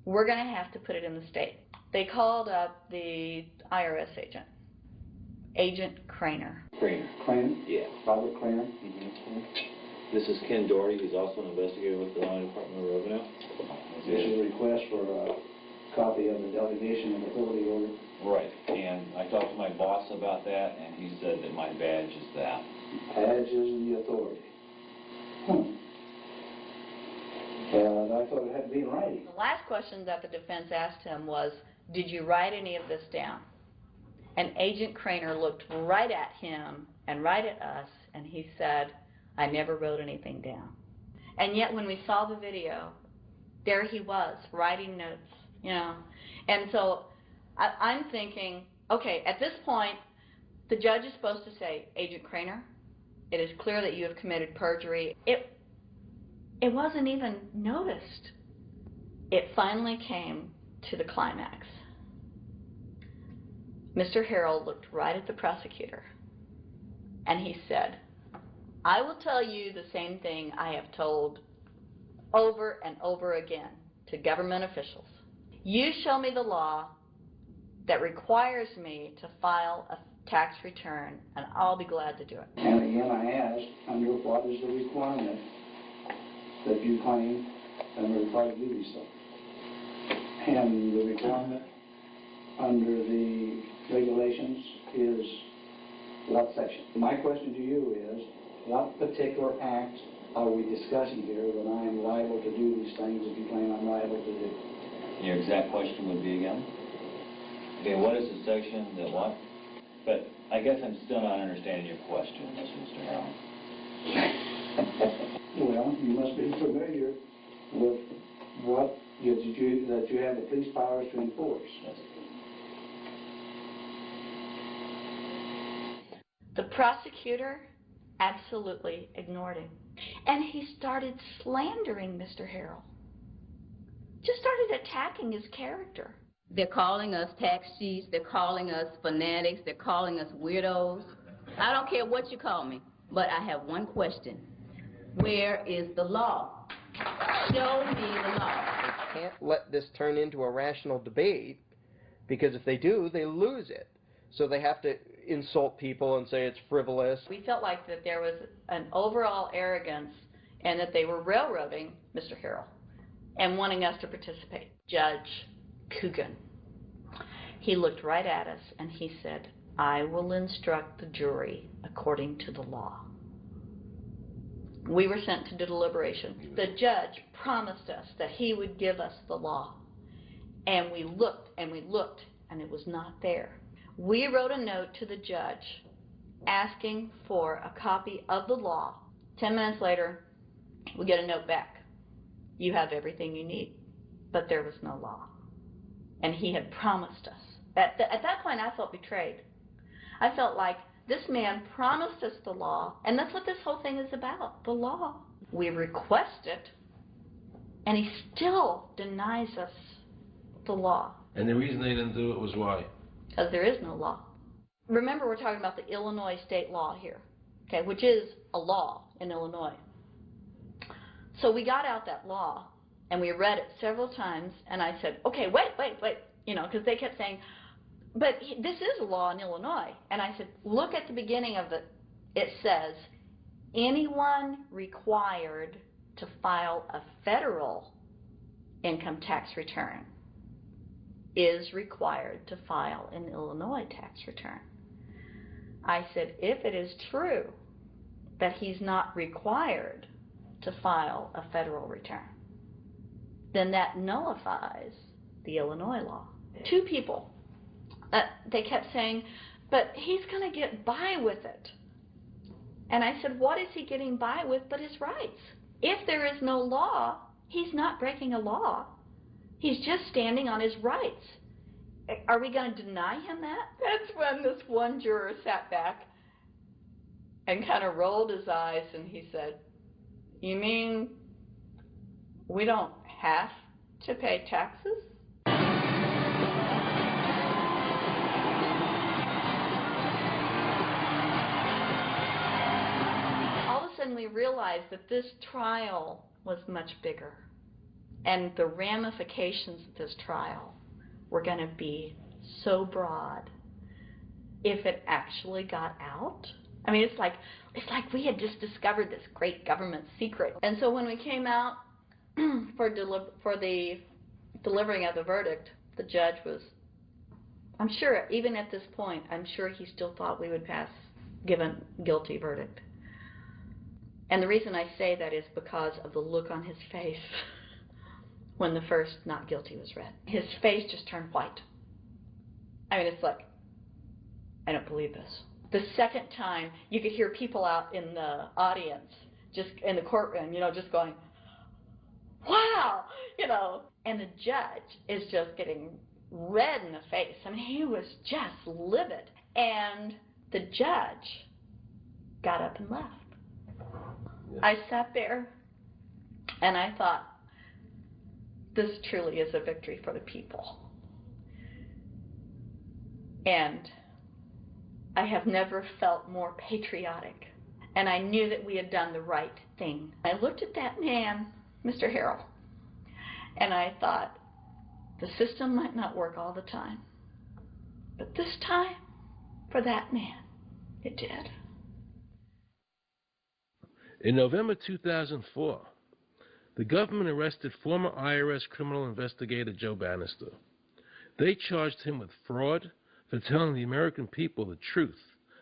we're going to have to put it in the state. They called up the IRS agent, Agent Craner. Craner? Yeah. Robert Craner? Mm-hmm. This is Ken Doherty, who's also an investigator with the Illinois Department of Revenue. This is a request for a copy of the delegation and authority order. Right, and I talked to my boss about that, and he said that my badge is that. Badge is the authority. And I thought it had to be in writing. The last question that the defense asked him was, did you write any of this down? And Agent Craner looked right at him and right at us, and he said, "I never wrote anything down." And yet when we saw the video, there he was, writing notes, you know. And so I'm thinking, okay, at this point, the judge is supposed to say, "Agent Craner, it is clear that you have committed perjury." It wasn't even noticed. It finally came to the climax. Mr. Harrell looked right at the prosecutor, and he said, "I will tell you the same thing I have told over and over again to government officials. You show me the law that requires me to file a tax return, and I'll be glad to do it." And again, I ask, under what is the requirement that you claim and are required to do so? And the requirement under the regulations is what section? My question to you is, what particular act are we discussing here that I am liable to do these things that you claim I'm liable to do? Your exact question would be again? Okay, what is the section that what? But I guess I'm still not understanding your question, Mr. Harrell. Well, you must be familiar with what that you have the police powers to enforce. The prosecutor absolutely ignored him. And he started slandering Mr. Harrell. Just started attacking his character. They're calling us tax cheats, they're calling us fanatics, they're calling us weirdos. I don't care what you call me, but I have one question. Where is the law? Show me the law. They can't let this turn into a rational debate, because if they do, they lose it. So they have to insult people and say it's frivolous. We felt like that there was an overall arrogance and that they were railroading Mr. Harrell and wanting us to participate. Judge Coogan, he looked right at us and he said, "I will instruct the jury according to the law." We were sent to deliberation. The judge promised us that he would give us the law. And we looked and we looked and it was not there. We wrote a note to the judge asking for a copy of the law. 10 minutes later, we get a note back. "You have everything you need." But there was no law. And he had promised us. At that point, I felt betrayed. I felt like this man promised us the law, and that's what this whole thing is about, the law. We request it, and he still denies us the law. And the reason they didn't do it was why? Because there is no law. Remember, we're talking about the Illinois state law here, okay, which is a law in Illinois. So we got out that law, and we read it several times, and I said, "Okay, wait, you know, because they kept saying, but this is a law in Illinois." And I said, "Look at the beginning of it. It says, anyone required to file a federal income tax return is required to file an Illinois tax return." I said, if it is true that he's not required to file a federal return, then that nullifies the Illinois law. Two people, they kept saying, "But he's going to get by with it." And I said, what is he getting by with but his rights? If there is no law, he's not breaking a law. He's just standing on his rights. Are we going to deny him that? That's when this one juror sat back and kind of rolled his eyes and he said, "You mean we don't have to pay taxes?" All of a sudden we realized that this trial was much bigger, and the ramifications of this trial were going to be so broad if it actually got out. I mean, it's like we had just discovered this great government secret. And so when we came out for the delivering of the verdict, the judge was, I'm sure, even at this point, I'm sure he still thought we would give a guilty verdict. And the reason I say that is because of the look on his face when the first not guilty was read. His face just turned white. I mean, it's like, I don't believe this. The second time, you could hear people out in the audience, just in the courtroom, just going, wow, and the judge is just getting red in the face. I mean, he was just livid. And the judge got up and left. Yeah. I sat there and I thought, this truly is a victory for the people. And I have never felt more patriotic. And I knew that we had done the right thing. I looked at that man, Mr. Harrell, and I thought, the system might not work all the time, but this time, for that man, it did. In November 2004, the government arrested former IRS criminal investigator Joe Bannister. They charged him with fraud for telling the American people the truth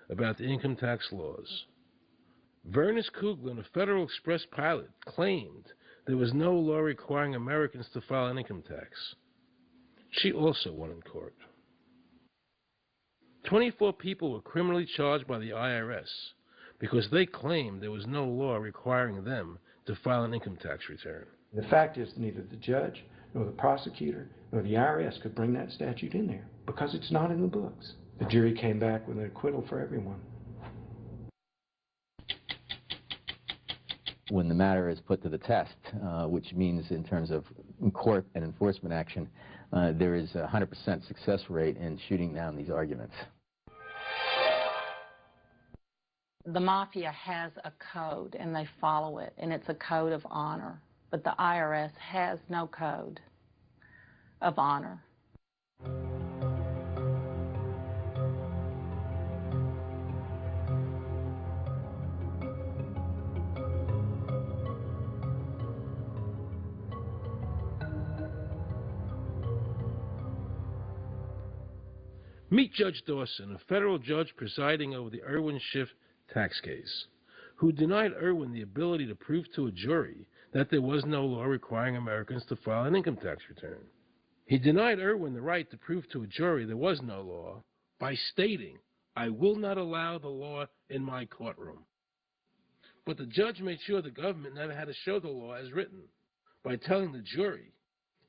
about the income tax laws. Vernice Kugler, a Federal Express pilot, claimed there was no law requiring Americans to file an income tax. She also won in court. 24 people were criminally charged by the IRS because they claimed there was no law requiring them to file an income tax return. The fact is neither the judge, nor the prosecutor, nor the IRS could bring that statute in there because it's not in the books. The jury came back with an acquittal for everyone. When the matter is put to the test, which means in terms of court and enforcement action, there is a 100% success rate in shooting down these arguments. The mafia has a code and they follow it, and it's a code of honor. But the IRS has no code of honor. Meet Judge Dawson, a federal judge presiding over the Irwin Schiff tax case, who denied Irwin the ability to prove to a jury that there was no law requiring Americans to file an income tax return. He denied Irwin the right to prove to a jury there was no law by stating, "I will not allow the law in my courtroom." But the judge made sure the government never had to show the law as written by telling the jury,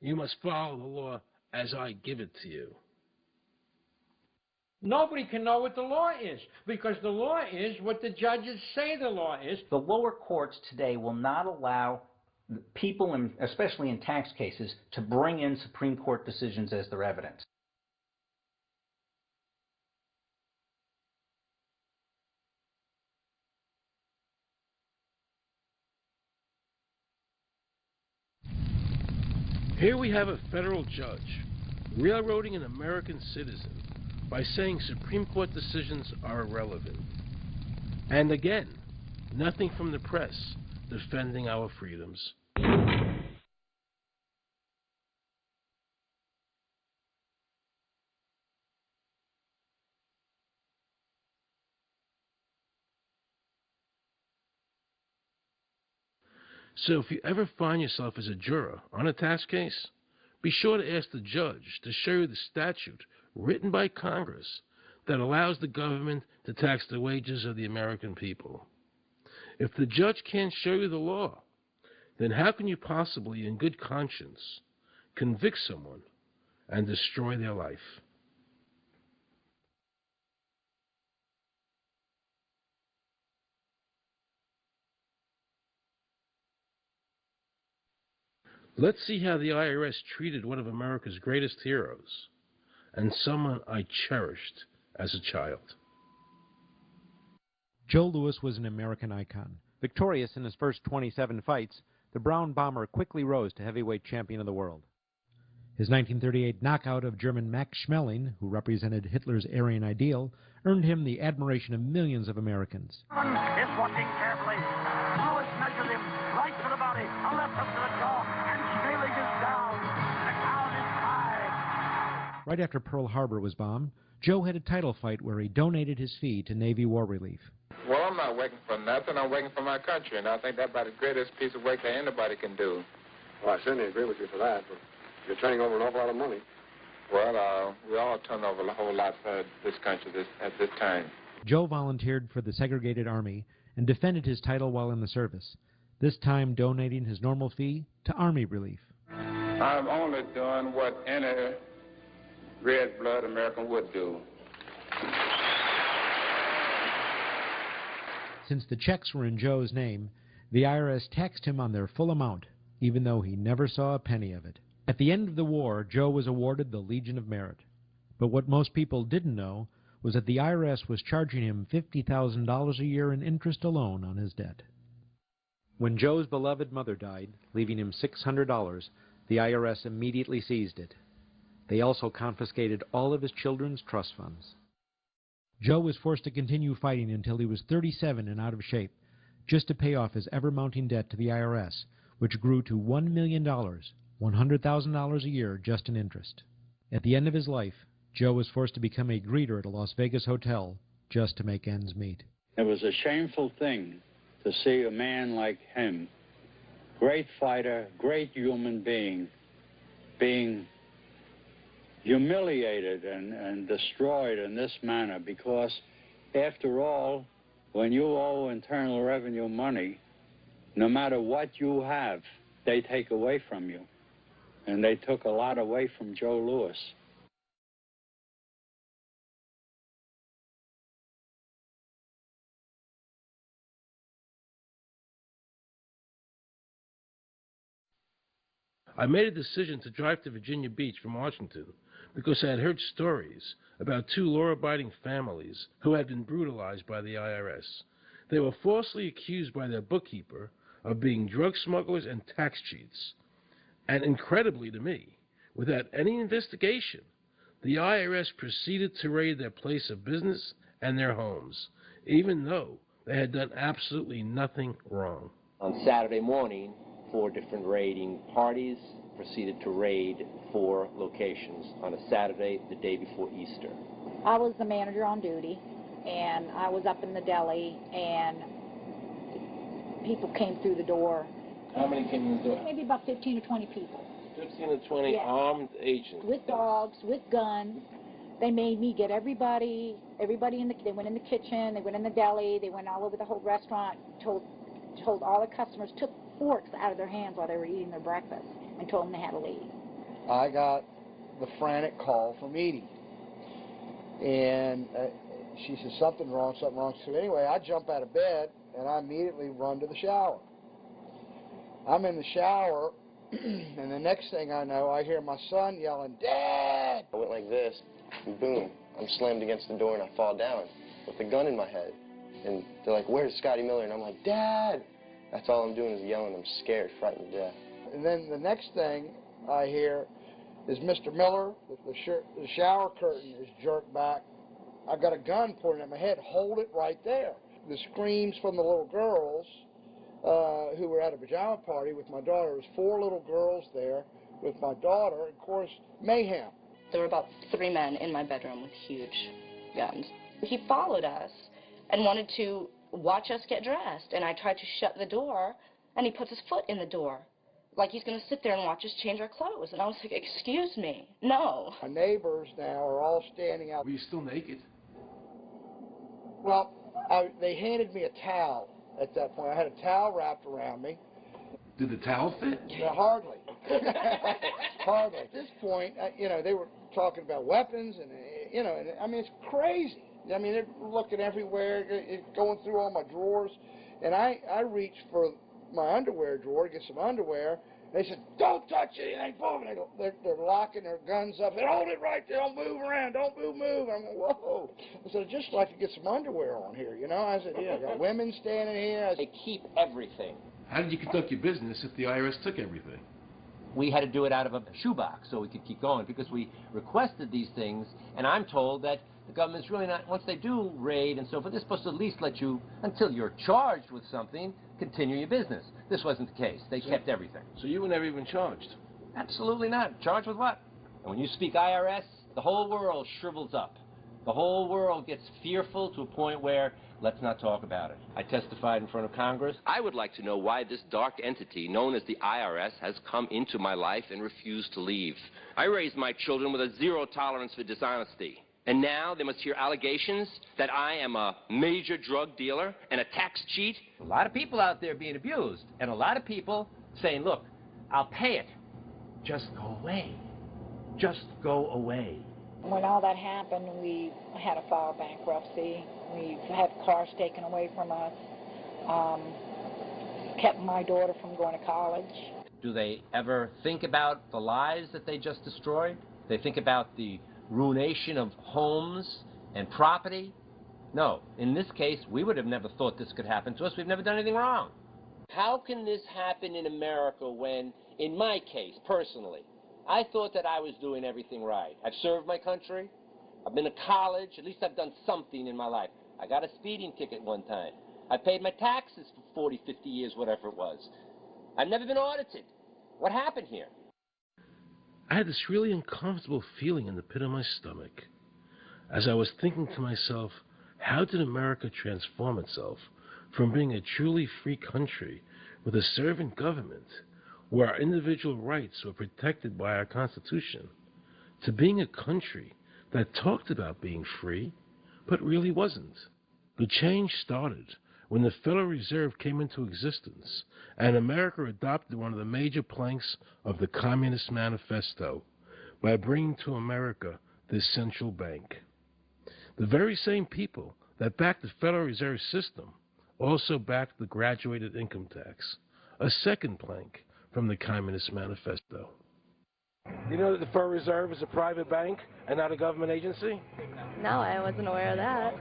"You must follow the law as I give it to you." Nobody can know what the law is, because the law is what the judges say the law is. The lower courts today will not allow people, especially in tax cases, to bring in Supreme Court decisions as their evidence. Here we have a federal judge railroading an American citizen by saying Supreme Court decisions are irrelevant. And again, nothing from the press defending our freedoms. So if you ever find yourself as a juror on a tax case, be sure to ask the judge to show you the statute written by Congress that allows the government to tax the wages of the American people. If the judge can't show you the law, then how can you possibly, in good conscience, convict someone and destroy their life? Let's see how the IRS treated one of America's greatest heroes, and someone I cherished as a child. Joe Louis was an American icon. Victorious in his first 27 fights, the Brown Bomber quickly rose to heavyweight champion of the world. His 1938 knockout of German Max Schmeling, who represented Hitler's Aryan ideal, earned him the admiration of millions of Americans. Is watching carefully. Louis measures him right to the body, a left up to the jaw, and Schmeling is down. The count is 5. Right after Pearl Harbor was bombed, Joe had a title fight where he donated his fee to Navy War Relief. Well, I'm not working for nothing. I'm working for my country, and I think that's about the greatest piece of work that anybody can do. Well, I certainly agree with you for that, but you're turning over an awful lot of money. Well, we all turn over a whole lot for this country at this time. Joe volunteered for the segregated army and defended his title while in the service, this time donating his normal fee to Army relief. I'm only doing what any red blood American would do. Since the checks were in Joe's name, the IRS taxed him on their full amount, even though he never saw a penny of it. At the end of the war, Joe was awarded the Legion of Merit. But what most people didn't know was that the IRS was charging him $50,000 a year in interest alone on his debt. When Joe's beloved mother died, leaving him $600, the IRS immediately seized it. They also confiscated all of his children's trust funds. Joe was forced to continue fighting until he was 37 and out of shape, just to pay off his ever-mounting debt to the IRS, which grew to $1 million, $100,000 a year just in interest. At the end of his life, Joe was forced to become a greeter at a Las Vegas hotel just to make ends meet. It was a shameful thing to see a man like him, great fighter, great human being, being humiliated and destroyed in this manner, because after all, when you owe Internal Revenue money, no matter what you have, they take away from you. And they took a lot away from Joe Louis. I made a decision to drive to Virginia Beach from Washington because I had heard stories about two law-abiding families who had been brutalized by the IRS. They were falsely accused by their bookkeeper of being drug smugglers and tax cheats. And incredibly to me, without any investigation, the IRS proceeded to raid their place of business and their homes, even though they had done absolutely nothing wrong. On Saturday morning, 4 different raiding parties proceeded to raid 4 locations on a Saturday, the day before Easter. I was the manager on duty, and I was up in the deli, and people came through the door. How many came in the door? Maybe about 15 to 20 people. 15 to 20 armed agents. With dogs, with guns. They made me get everybody they went in the kitchen, they went in the deli, they went all over the whole restaurant, told all the customers, took forks out of their hands while they were eating their breakfast, and told them they had to leave. I got the frantic call from Edie, and she said, something wrong. So anyway, I jump out of bed, and I immediately run to the shower. I'm in the shower, and the next thing I know, I hear my son yelling, "Dad!" I went like this, and boom, I'm slammed against the door, and I fall down with a gun in my head. And they're like, "Where's Scotty Miller?" And I'm like, "Dad!" That's all I'm doing is yelling. I'm scared, frightened to death. And then the next thing I hear is Mr. Miller, the shower curtain is jerked back. I got a gun pointed at my head. Hold it right there. The screams from the little girls who were at a pajama party with my daughter. There was 4 little girls there with my daughter. Of course, mayhem. There were about 3 men in my bedroom with huge guns. He followed us and wanted to watch us get dressed, and I tried to shut the door, and he puts his foot in the door, like he's going to sit there and watch us change our clothes. And I was like, excuse me, no. My neighbors now are all standing out. Were you still naked? Well, they handed me a towel at that point. I had a towel wrapped around me. Did the towel fit? No, hardly. Hardly. At this point, they were talking about weapons, and, I mean, it's crazy. I mean, they're looking everywhere, going through all my drawers, and I reached for my underwear drawer to get some underwear. They said, "Don't touch it, it ain't moving." They're locking their guns up. They hold it right there. Don't move around. Don't move. I'm like, whoa. I said, I'd just like to get some underwear on here, I said, I got women standing here. They keep everything. How did you conduct your business if the IRS took everything? We had to do it out of a shoebox so we could keep going because we requested these things, and I'm told that the government's really not, once they do raid and so forth, they're supposed to at least let you, until you're charged with something, continue your business. This wasn't the case. They kept everything. So you were never even charged? Absolutely not. Charged with what? And when you speak IRS, the whole world shrivels up. The whole world gets fearful to a point where let's not talk about it. I testified in front of Congress. I would like to know why this dark entity known as the IRS has come into my life and refused to leave. I raised my children with a zero tolerance for dishonesty. And now they must hear allegations that I am a major drug dealer and a tax cheat? A lot of people out there being abused, and a lot of people saying, look, I'll pay it. Just go away. Just go away. When all that happened, we had to file bankruptcy. We've had cars taken away from us, kept my daughter from going to college. Do they ever think about the lives that they just destroyed? They think about the ruination of homes and property? No. In this case, we would have never thought this could happen to us. We've never done anything wrong. How can this happen in America when, in my case, personally, I thought that I was doing everything right? I've served my country. I've been to college. At least I've done something in my life. I got a speeding ticket one time. I paid my taxes for 40, 50 years, whatever it was. I've never been audited. What happened here? I had this really uncomfortable feeling in the pit of my stomach as I was thinking to myself, how did America transform itself from being a truly free country with a servant government where our individual rights were protected by our Constitution to being a country that talked about being free but really wasn't? The change started when the Federal Reserve came into existence and America adopted one of the major planks of the Communist Manifesto by bringing to America this central bank. The very same people that backed the Federal Reserve System also backed the graduated income tax, a second plank from the Communist Manifesto. You know that the Federal Reserve is a private bank and not a government agency? No, I wasn't aware of that.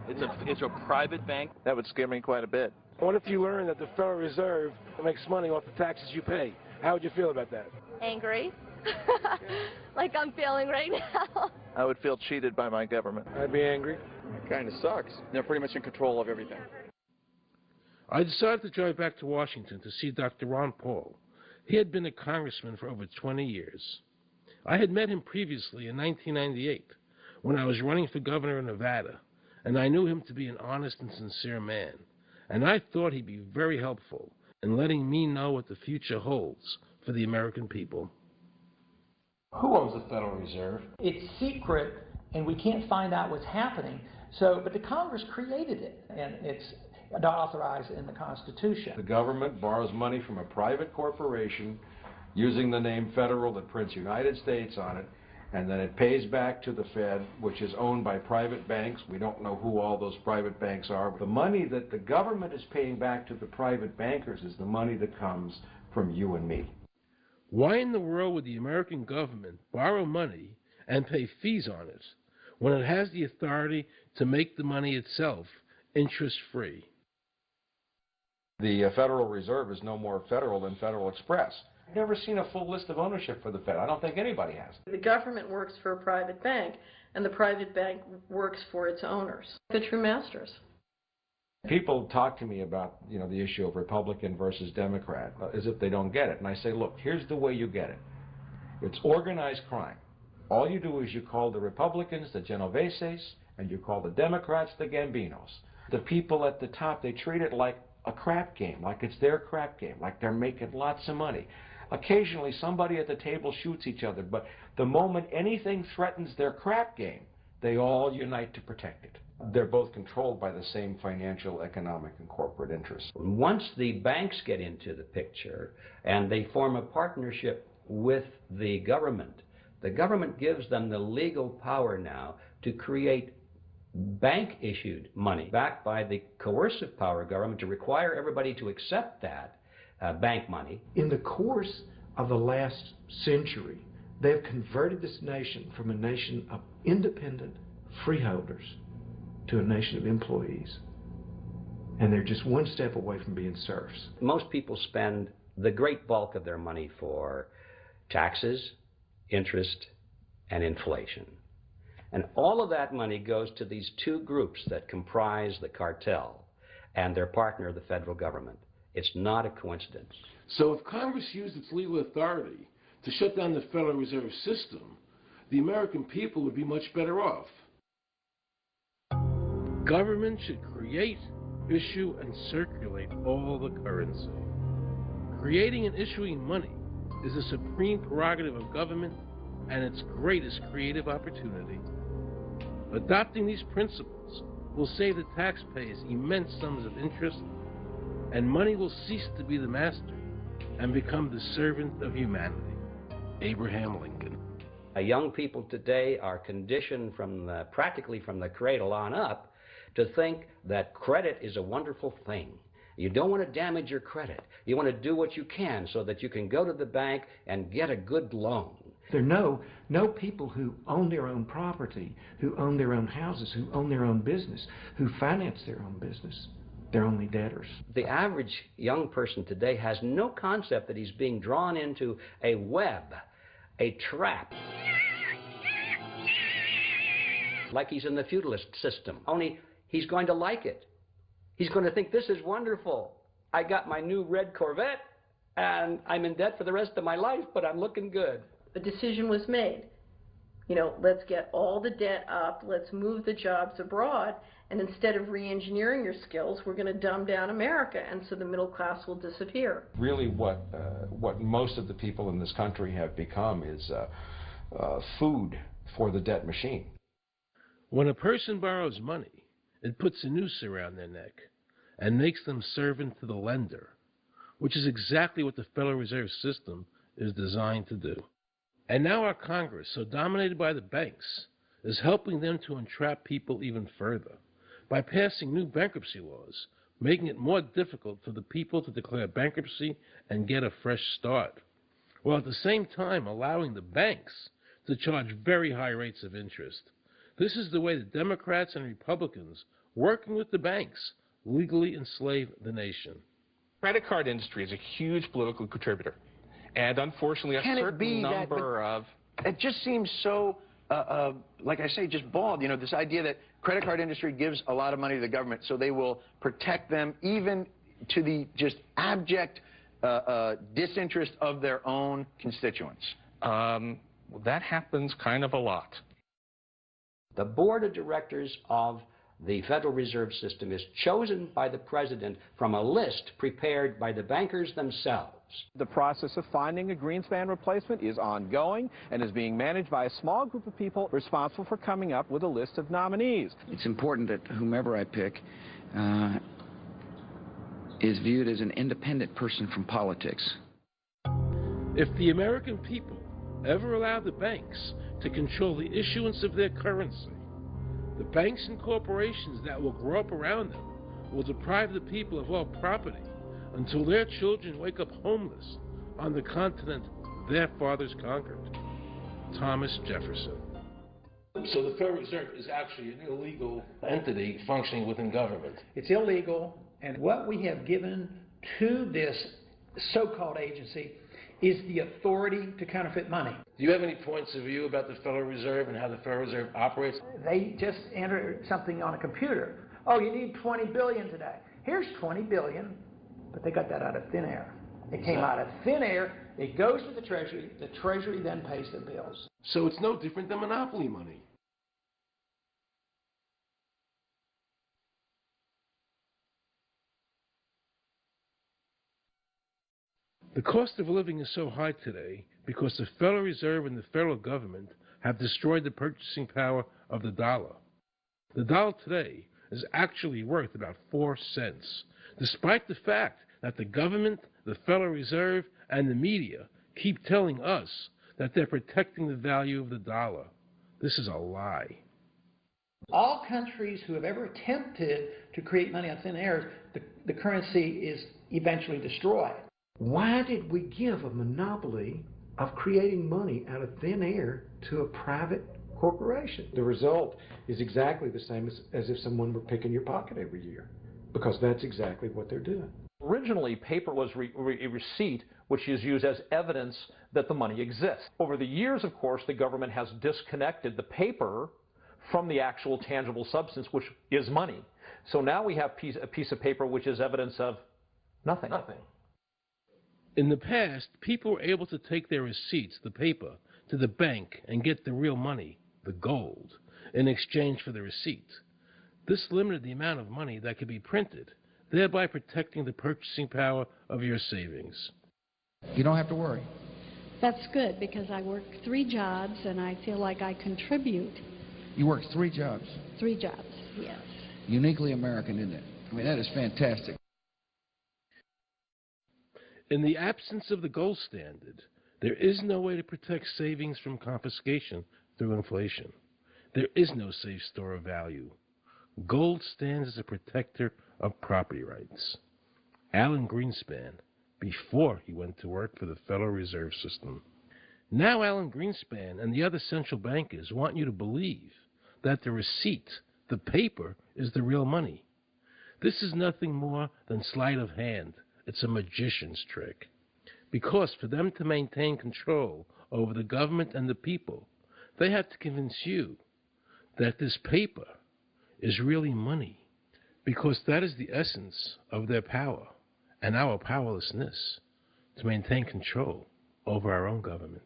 It's a private bank? That would scare me quite a bit. What if you learned that the Federal Reserve makes money off the taxes you pay? How would you feel about that? Angry. Like I'm feeling right now. I would feel cheated by my government. I'd be angry. It kind of sucks. They're pretty much in control of everything. I decided to drive back to Washington to see Dr. Ron Paul. He had been a congressman for over 20 years. I had met him previously in 1998 when I was running for governor of Nevada, and I knew him to be an honest and sincere man, and I thought he'd be very helpful in letting me know what the future holds for the American people. Who owns the Federal Reserve? It's secret, and we can't find out what's happening. But the Congress created it, and it's not authorized in the Constitution. The government borrows money from a private corporation using the name Federal that prints United States on it, and then it pays back to the Fed, which is owned by private banks. We don't know who all those private banks are. The money that the government is paying back to the private bankers is the money that comes from you and me. Why in the world would the American government borrow money and pay fees on it when it has the authority to make the money itself interest-free? The Federal Reserve is no more federal than Federal Express. I've never seen a full list of ownership for the Fed. I don't think anybody has. The government works for a private bank, and the private bank works for its owners, the true masters. People talk to me about, the issue of Republican versus Democrat, as if they don't get it. And I say, look, here's the way you get it. It's organized crime. All you do is you call the Republicans the Genoveses, and you call the Democrats the Gambinos. The people at the top, they treat it like a crap game, like it's their crap game, like they're making lots of money. Occasionally, somebody at the table shoots each other, but the moment anything threatens their crap game, they all unite to protect it. They're both controlled by the same financial, economic, and corporate interests. Once the banks get into the picture and they form a partnership with the government gives them the legal power now to create bank-issued money backed by the coercive power of government to require everybody to accept that bank money. In the course of the last century, they have converted this nation from a nation of independent freeholders to a nation of employees. And they're just one step away from being serfs. Most people spend the great bulk of their money for taxes, interest, and inflation. And all of that money goes to these two groups that comprise the cartel and their partner, the federal government. It's not a coincidence. So if Congress used its legal authority to shut down the Federal Reserve System, the American people would be much better off. Government should create issue and circulate all the currency. Creating and issuing money is the supreme prerogative of government and its greatest creative opportunity. Adopting these principles will save the taxpayers immense sums of interest, and money will cease to be the master and become the servant of humanity. Abraham Lincoln. Young people today are conditioned practically from the cradle on up to think that credit is a wonderful thing. You don't want to damage your credit. You want to do what you can so that you can go to the bank and get a good loan. There are no people who own their own property, who own their own houses, who own their own business, who finance their own business. They're only debtors. The average young person today has no concept that he's being drawn into a web, a trap. Like he's in the feudalist system, only he's going to like it. He's going to think, this is wonderful. I got my new red Corvette, and I'm in debt for the rest of my life, but I'm looking good. A decision was made. You know, let's get all the debt up, let's move the jobs abroad, and instead of re-engineering your skills, we're going to dumb down America, and so the middle class will disappear. Really what most of the people in this country have become is food for the debt machine. When a person borrows money, it puts a noose around their neck and makes them servant to the lender, which is exactly what the Federal Reserve System is designed to do. And now our Congress, so dominated by the banks, is helping them to entrap people even further by passing new bankruptcy laws, making it more difficult for the people to declare bankruptcy and get a fresh start, while at the same time allowing the banks to charge very high rates of interest. This is the way the Democrats and Republicans, working with the banks, legally enslave the nation. Credit card industry is a huge political contributor. And unfortunately, a certain number of... It just seems so, like I say, just bald. You know, this idea that credit card industry gives a lot of money to the government so they will protect them even to the just abject disinterest of their own constituents. That happens kind of a lot. The board of directors of the Federal Reserve System is chosen by the president from a list prepared by the bankers themselves. The process of finding a Greenspan replacement is ongoing and is being managed by a small group of people responsible for coming up with a list of nominees. It's important that whomever I pick is viewed as an independent person from politics. If the American people ever allow the banks to control the issuance of their currency, the banks and corporations that will grow up around them will deprive the people of all property until their children wake up homeless on the continent their fathers conquered. Thomas Jefferson. So the Federal Reserve is actually an illegal entity functioning within government. It's illegal, and what we have given to this so-called agency is the authority to counterfeit money. Do you have any points of view about the Federal Reserve and how the Federal Reserve operates? They just enter something on a computer. Oh, you need 20 billion today. Here's 20 billion, but they got that out of thin air. It came out of thin air, it goes to the Treasury then pays the bills. So it's no different than monopoly money. The cost of living is so high today because the Federal Reserve and the federal government have destroyed the purchasing power of the dollar. The dollar today is actually worth about 4 cents, despite the fact that the government, the Federal Reserve, and the media keep telling us that they're protecting the value of the dollar. This is a lie. All countries who have ever attempted to create money on thin air, the currency is eventually destroyed. Why did we give a monopoly of creating money out of thin air to a private corporation? The result is exactly the same as if someone were picking your pocket every year, because that's exactly what they're doing. Originally, paper was a receipt which is used as evidence that the money exists. Over the years, of course, the government has disconnected the paper from the actual tangible substance, which is money. So now we have a piece of paper which is evidence of nothing. In the past, people were able to take their receipts, the paper, to the bank and get the real money, the gold, in exchange for the receipt. This limited the amount of money that could be printed, thereby protecting the purchasing power of your savings. You don't have to worry. That's good, because I work 3 jobs and I feel like I contribute. You work 3 jobs. 3 jobs, yes. Uniquely American, isn't it? I mean, that is fantastic. In the absence of the gold standard, there is no way to protect savings from confiscation through inflation. There is no safe store of value. Gold stands as a protector of property rights. Alan Greenspan, before he went to work for the Federal Reserve System. Now Alan Greenspan and the other central bankers want you to believe that the receipt, the paper, is the real money. This is nothing more than sleight of hand. It's a magician's trick. Because for them to maintain control over the government and the people, they have to convince you that this paper is really money, because that is the essence of their power and our powerlessness to maintain control over our own government.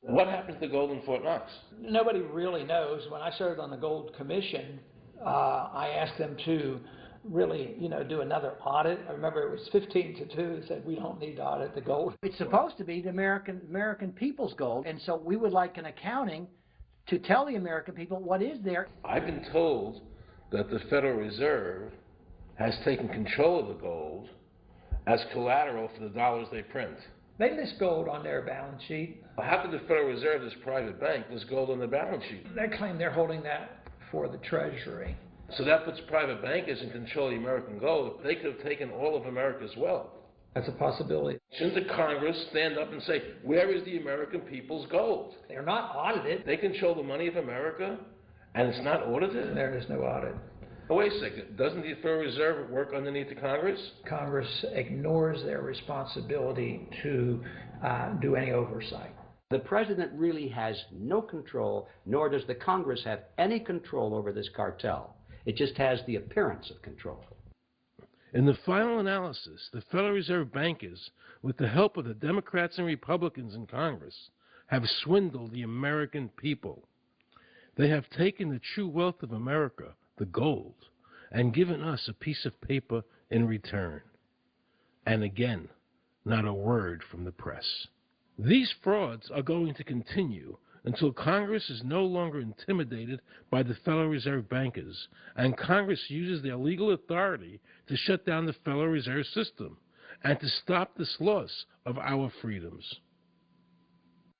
What happened to the gold in Fort Knox? Nobody really knows. When I served on the Gold Commission, I asked them to really, do another audit. I remember it was 15-2. They said, we don't need to audit the gold. It's supposed to be the American people's gold, and so we would like an accounting to tell the American people what is there. I've been told that the Federal Reserve has taken control of the gold as collateral for the dollars they print. They list gold on their balance sheet. How could the Federal Reserve, this private bank, list gold on the balance sheet? They claim they're holding that for the Treasury. So that puts private bankers in control of the American gold. They could have taken all of America's wealth. That's a possibility. Shouldn't the Congress stand up and say, where is the American people's gold? They're not audited. They control the money of America, and it's not audited? There is no audit. Oh, wait a second. Doesn't the Federal Reserve work underneath the Congress? Congress ignores their responsibility to do any oversight. The president really has no control, nor does the Congress have any control over this cartel. It just has the appearance of control. In the final analysis, the Federal Reserve bankers, with the help of the Democrats and Republicans in Congress, have swindled the American people. They have taken the true wealth of America, the gold, and given us a piece of paper in return. And again, not a word from the press. These frauds are going to continue until Congress is no longer intimidated by the Federal Reserve bankers, and Congress uses their legal authority to shut down the Federal Reserve System and to stop this loss of our freedoms.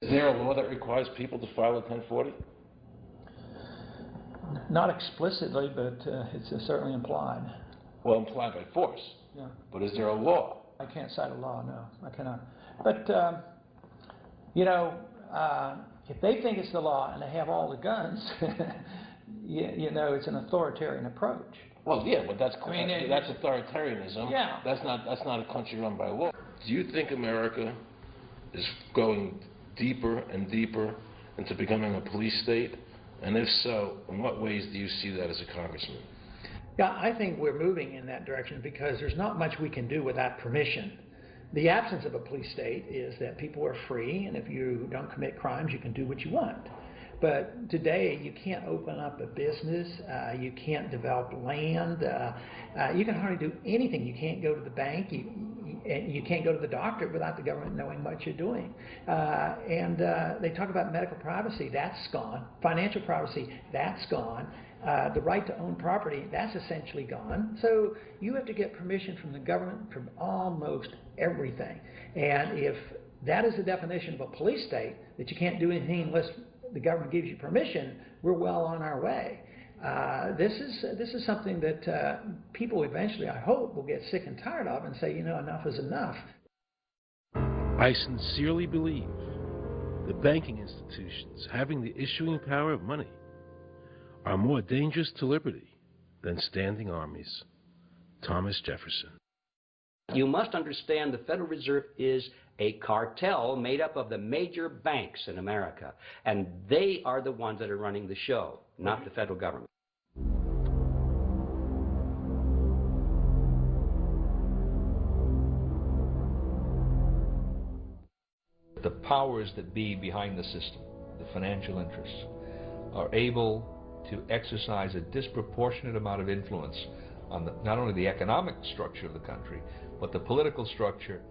Is there a law that requires people to file a 1040? Not explicitly, but it's certainly implied. Well, implied by force. Yeah. But is there a law? I can't cite a law, no. I cannot. But, if they think it's the law and they have all the guns, it's an authoritarian approach. Well, yeah, but that's authoritarianism. Yeah. That's not a country run by law. Do you think America is going deeper and deeper into becoming a police state? And if so, in what ways do you see that as a congressman? Yeah, I think we're moving in that direction because there's not much we can do without permission. The absence of a police state is that people are free, and if you don't commit crimes, you can do what you want. But today, you can't open up a business, you can't develop land, you can hardly do anything. You can't go to the bank, you can't go to the doctor without the government knowing what you're doing. They talk about medical privacy, that's gone. Financial privacy, that's gone. The right to own property, that's essentially gone. So you have to get permission from the government from almost everything. And if that is the definition of a police state, that you can't do anything unless the government gives you permission, we're well on our way. This is something that people eventually, I hope, will get sick and tired of and say, enough is enough. I sincerely believe the banking institutions having the issuing power of money are more dangerous to liberty than standing armies. Thomas Jefferson. You must understand the Federal Reserve is a cartel made up of the major banks in America, and they are the ones that are running the show, not the federal government. powers that be behind the system, the financial interests, are able to exercise a disproportionate amount of influence on not only the economic structure of the country, but the political structure.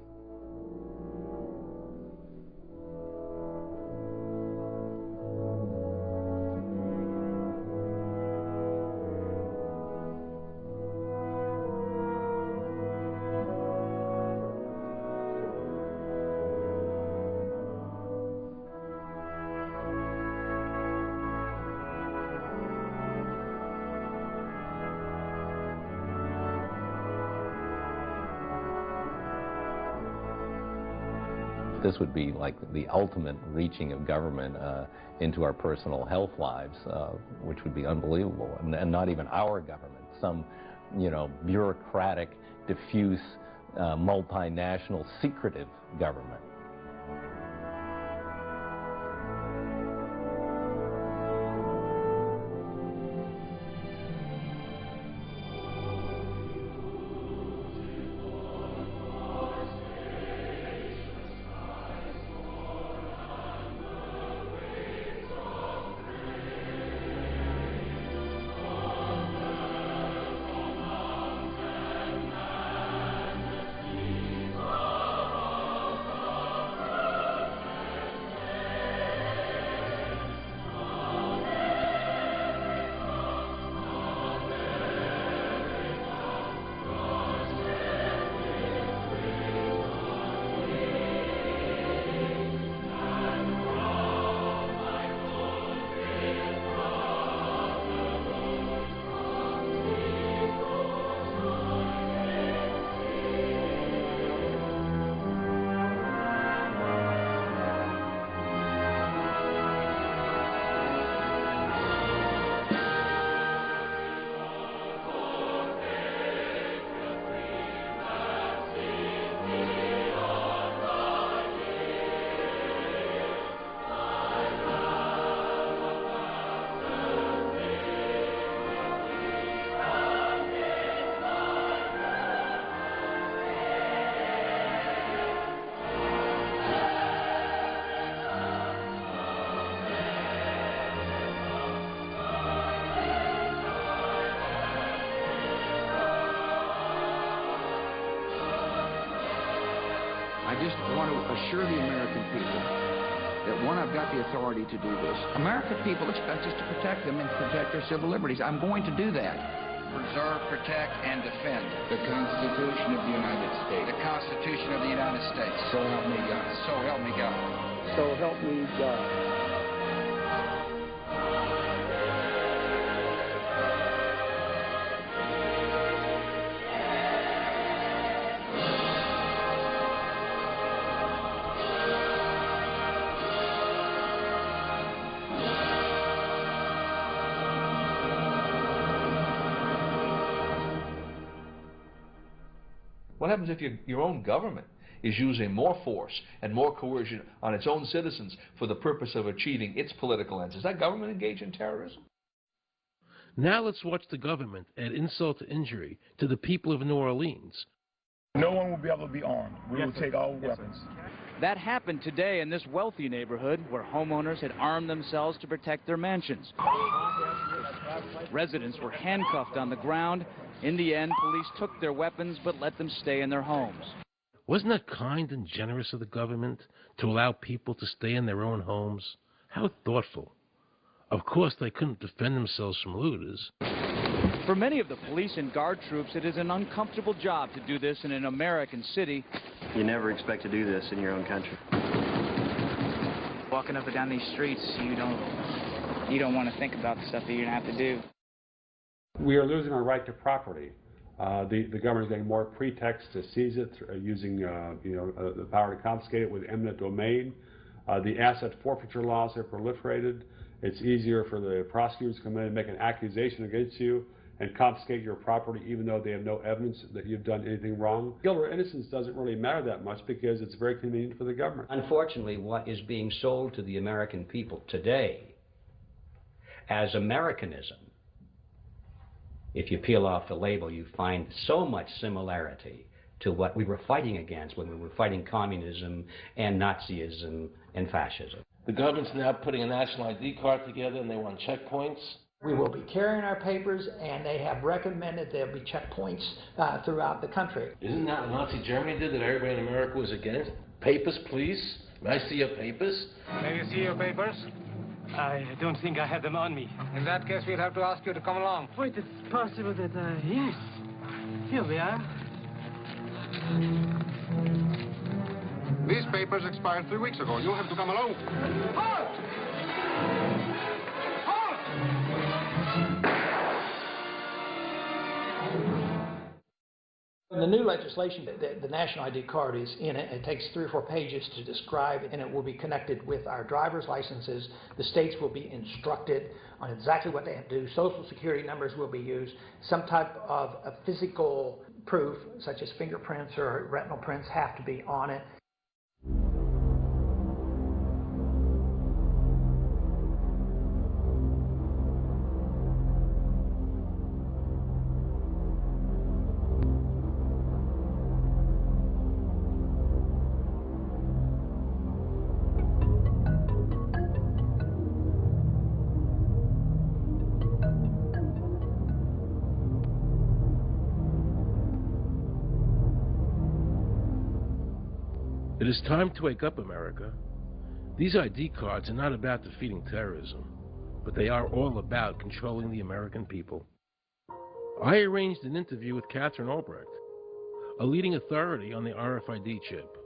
This would be like the ultimate reaching of government into our personal health lives, which would be unbelievable. And not even our government, some, bureaucratic, diffuse, multinational, secretive government. I just want to assure the American people that, one, I've got the authority to do this. American people expect us to protect them and protect their civil liberties. I'm going to do that. Preserve, protect, and defend the Constitution of the United States. The Constitution of the United States. So help me God. So help me God. So help me God. What happens if your own government is using more force and more coercion on its own citizens for the purpose of achieving its political ends? Is that government engaged in terrorism? Now let's watch the government add insult to injury to the people of New Orleans. No one will be able to be armed. We will take all weapons. That happened today in this wealthy neighborhood where homeowners had armed themselves to protect their mansions. Residents were handcuffed on the ground. In the end, police took their weapons but let them stay in their homes. Wasn't that kind and generous of the government to allow people to stay in their own homes? How thoughtful. Of course, they couldn't defend themselves from looters. For many of the police and guard troops, it is an uncomfortable job to do this in an American city. You never expect to do this in your own country. Walking up and down these streets, you don't want to think about the stuff that you're going to have to do. We are losing our right to property. The government is getting more pretext to seize it, using the power to confiscate it with eminent domain. The asset forfeiture laws have proliferated. It's easier for the prosecutors to come in and make an accusation against you and confiscate your property even though they have no evidence that you've done anything wrong. Guilt or innocence doesn't really matter that much because it's very convenient for the government. Unfortunately, what is being sold to the American people today as Americanism, if you peel off the label, you find so much similarity to what we were fighting against when we were fighting communism and Nazism and fascism. The government's now putting a national ID card together and they want checkpoints. We will be carrying our papers, and they have recommended there'll be checkpoints throughout the country. Isn't that what Nazi Germany did that everybody in America was against? Papers, please. May I see your papers? May we see your papers? I don't think I have them on me. In that case, we'll have to ask you to come along. Wait, it's possible that, yes. Here we are. These papers expired 3 weeks ago. You'll have to come along. Halt! In the new legislation, the national ID card is in it. It takes 3 or 4 pages to describe, and it will be connected with our driver's licenses. The states will be instructed on exactly what they have to do. Social security numbers will be used. Some type of a physical proof, such as fingerprints or retinal prints, have to be on it. It is time to wake up, America. These ID cards are not about defeating terrorism, but they are all about controlling the American people. I arranged an interview with Catherine Albrecht, a leading authority on the RFID chip.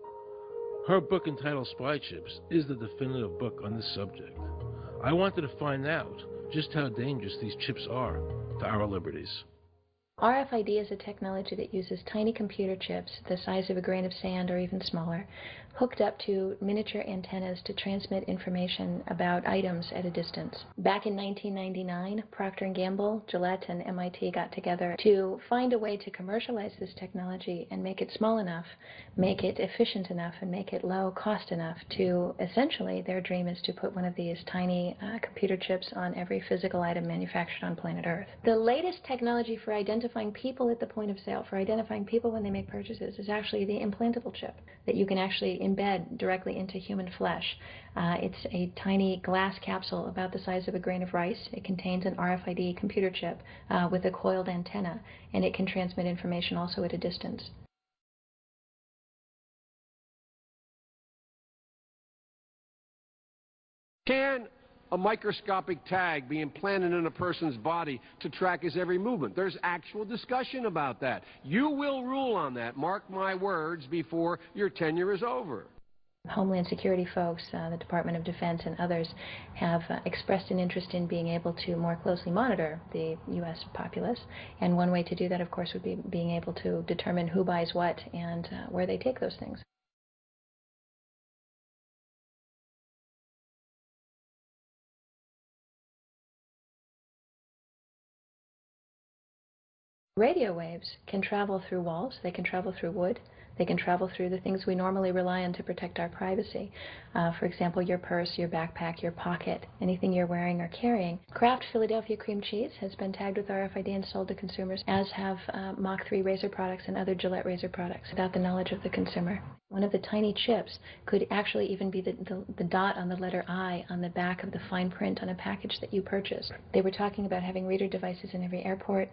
Her book entitled Spy Chips is the definitive book on this subject. I wanted to find out just how dangerous these chips are to our liberties. RFID is a technology that uses tiny computer chips the size of a grain of sand or even smaller, hooked up to miniature antennas to transmit information about items at a distance. Back in 1999, Procter & Gamble, Gillette, and MIT got together to find a way to commercialize this technology and make it small enough, make it efficient enough, and make it low cost enough to, essentially, their dream is to put one of these tiny computer chips on every physical item manufactured on planet Earth. The latest technology for identifying people at the point of sale, for identifying people when they make purchases, is actually the implantable chip that you can actually embed directly into human flesh. It's a tiny glass capsule about the size of a grain of rice. It contains an RFID computer chip with a coiled antenna, and it can transmit information also at a distance. Can a microscopic tag be implanted in a person's body to track his every movement? There's actual discussion about that. You will rule on that, mark my words, before your tenure is over. Homeland Security folks, the Department of Defense, and others have expressed an interest in being able to more closely monitor the U.S. populace. And one way to do that, of course, would be being able to determine who buys what and where they take those things. Radio waves can travel through walls, they can travel through wood, they can travel through the things we normally rely on to protect our privacy. For example, your purse, your backpack, your pocket, anything you're wearing or carrying. Kraft Philadelphia cream cheese has been tagged with RFID and sold to consumers, as have Mach 3 razor products and other Gillette razor products, without the knowledge of the consumer. One of the tiny chips could actually even be the dot on the letter I on the back of the fine print on a package that you purchased. They were talking about having reader devices in every airport,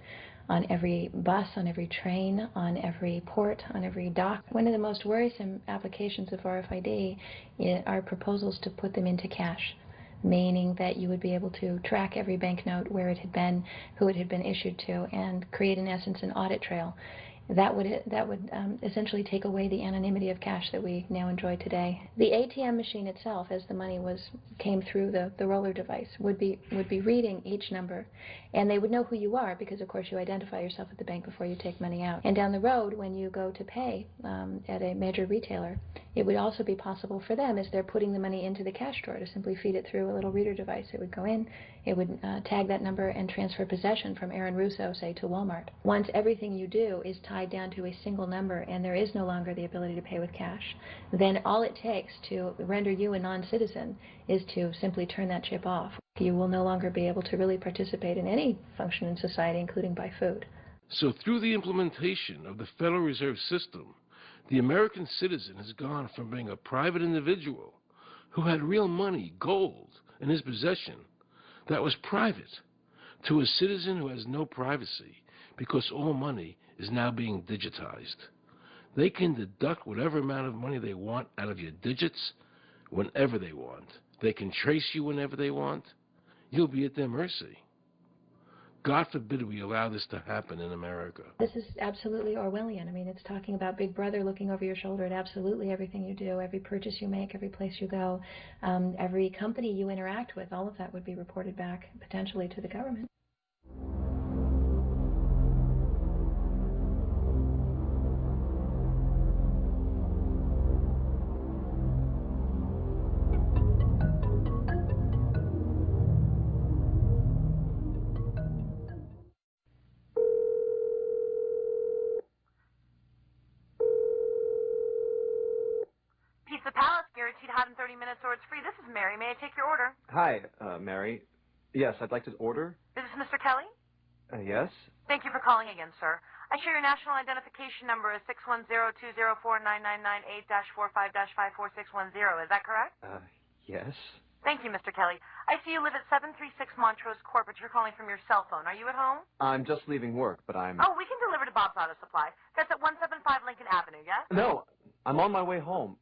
on every bus, on every train, on every port, on every dock. One of the most worrisome applications of RFID are proposals to put them into cash, meaning that you would be able to track every banknote, where it had been, who it had been issued to, and create, in essence, an audit trail. That would essentially take away the anonymity of cash that we now enjoy today. The ATM machine itself, as the money came through the roller device, would be reading each number, and they would know who you are because, of course, you identify yourself at the bank before you take money out. And down the road, when you go to pay at a major retailer, it would also be possible for them, as they're putting the money into the cash drawer, to simply feed it through a little reader device. It would go in, it would tag that number and transfer possession from Aaron Russo, say, to Walmart. Once everything you do is tied down to a single number and there is no longer the ability to pay with cash, then all it takes to render you a non-citizen is to simply turn that chip off. You will no longer be able to really participate in any function in society, including buy food. So through the implementation of the Federal Reserve System, the American citizen has gone from being a private individual who had real money, gold, in his possession that was private, to a citizen who has no privacy because all money is now being digitized. They can deduct whatever amount of money they want out of your digits whenever they want. They can trace you whenever they want. You'll be at their mercy. God forbid we allow this to happen in America. This is absolutely Orwellian. I mean, it's talking about Big Brother looking over your shoulder at absolutely everything you do, every purchase you make, every place you go, every company you interact with. All of that would be reported back potentially to the government. Pizza Palace, guaranteed hot in 30 minutes or it's free. This is Mary. May I take your order? Hi, Mary. Yes, I'd like to order. Is this Mr. Kelly? Yes? Thank you for calling again, sir. I show your national identification number is 610-204-999-8-45-54610. Is that correct? Yes. Thank you, Mr. Kelly. I see you live at 736 Montrose Court, but you're calling from your cell phone. Are you at home? I'm just leaving work, but I'm... Oh, we can deliver to Bob's Auto Supply. That's at 175 Lincoln Avenue, yes? No, I'm on my way home.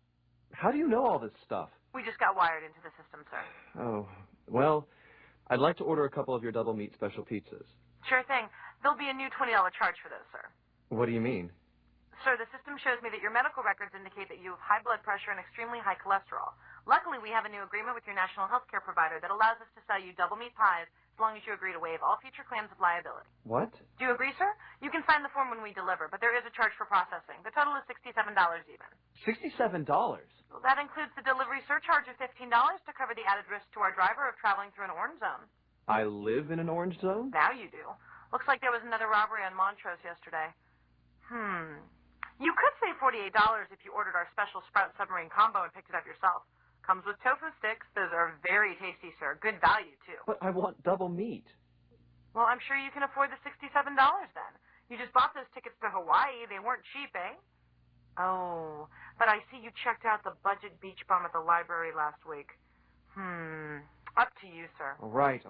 How do you know all this stuff? We just got wired into the system, sir. Oh, well, I'd like to order a couple of your double meat special pizzas. Sure thing. There'll be a new $20 charge for those, sir. What do you mean? Sir, the system shows me that your medical records indicate that you have high blood pressure and extremely high cholesterol. Luckily, we have a new agreement with your national health care provider that allows us to sell you double meat pies as long as you agree to waive all future claims of liability. What? Do you agree, sir? You can sign the form when we deliver, but there is a charge for processing. The total is $67 even. $67? Well, that includes the delivery surcharge of $15 to cover the added risk to our driver of traveling through an orange zone. I live in an orange zone? Now you do. Looks like there was another robbery on Montrose yesterday. You could save $48 if you ordered our special Sprout Submarine Combo and picked it up yourself. Comes with tofu sticks. Those are very tasty, sir. Good value, too. But I want double meat. Well, I'm sure you can afford the $67 then. You just bought those tickets to Hawaii. They weren't cheap, eh? Oh, but I see you checked out the budget beach bum at the library last week. Up to you, sir. All right.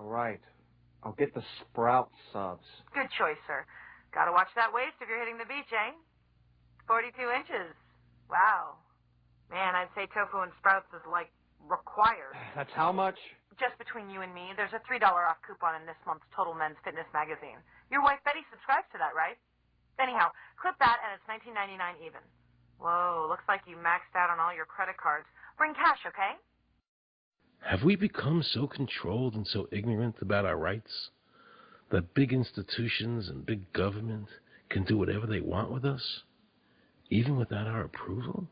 I'll get the Sprout subs. Good choice, sir. Gotta watch that waist if you're hitting the beach, eh? 42 inches. Wow. Man, I'd say tofu and sprouts is, like, required. That's how much? Just between you and me, there's a $3 off coupon in this month's Total Men's Fitness magazine. Your wife Betty subscribes to that, right? Anyhow, clip that and it's $19.99 even. Whoa, looks like you maxed out on all your credit cards. Bring cash, okay? Have we become so controlled and so ignorant about our rights that big institutions and big government can do whatever they want with us, even without our approval?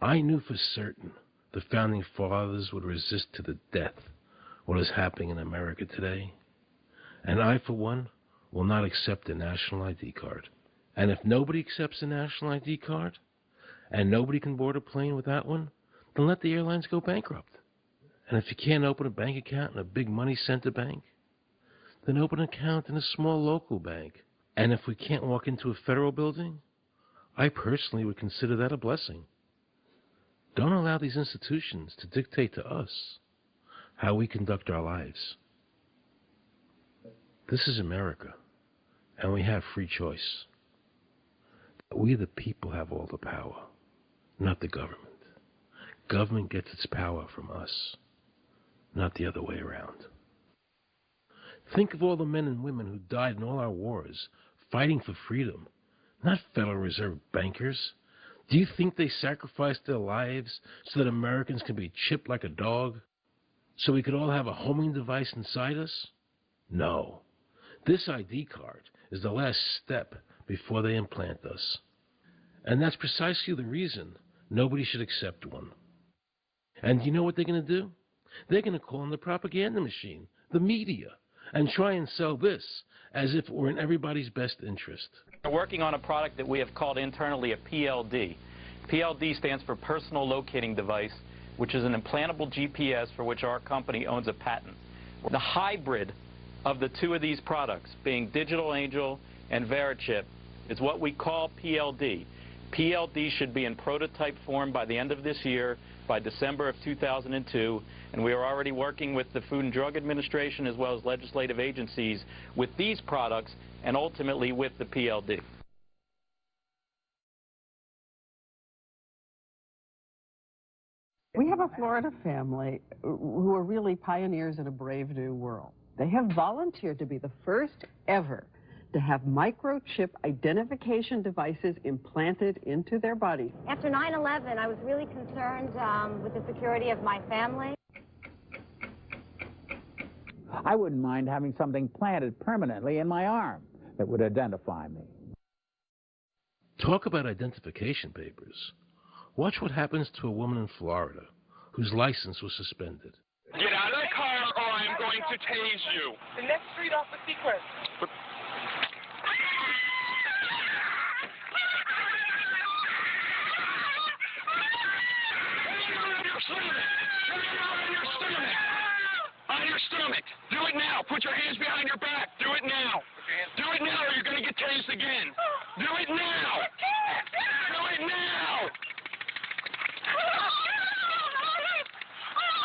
I knew for certain the Founding Fathers would resist to the death what is happening in America today. And I, for one, will not accept a national ID card. And if nobody accepts a national ID card, and nobody can board a plane without one, then let the airlines go bankrupt. And if you can't open a bank account in a big money center bank, then open an account in a small local bank. And if we can't walk into a federal building, I personally would consider that a blessing. Don't allow these institutions to dictate to us how we conduct our lives. This is America, and we have free choice. But we the people have all the power, not the government. Government gets its power from us, not the other way around. Think of all the men and women who died in all our wars, fighting for freedom, not Federal Reserve bankers. Do you think they sacrificed their lives so that Americans can be chipped like a dog? So we could all have a homing device inside us? No. This ID card is the last step before they implant us. And that's precisely the reason nobody should accept one. And you know what they're going to do? They're going to call on the propaganda machine, the media, and try and sell this as if it were in everybody's best interest. We're working on a product that we have called internally a PLD. PLD stands for Personal Locating Device, which is an implantable GPS for which our company owns a patent. The hybrid of the two of these products, being Digital Angel and Verichip is what we call PLD. PLD should be in prototype form by the end of this year, by December of 2002, and we are already working with the Food and Drug Administration as well as legislative agencies with these products and ultimately with the PLD. We have a Florida family who are really pioneers in a brave new world. They have volunteered to be the first ever to have microchip identification devices implanted into their body. After 9/11, I was really concerned with the security of my family. I wouldn't mind having something planted permanently in my arm that would identify me. Talk about identification papers. Watch what happens to a woman in Florida whose license was suspended. Get out of the car or I'm going to tase you. The next street off the Seacrest. On your stomach. Do it now. Put your hands behind your back. Do it now. Do it now or you're going to get tased again. Do it now. Do it now.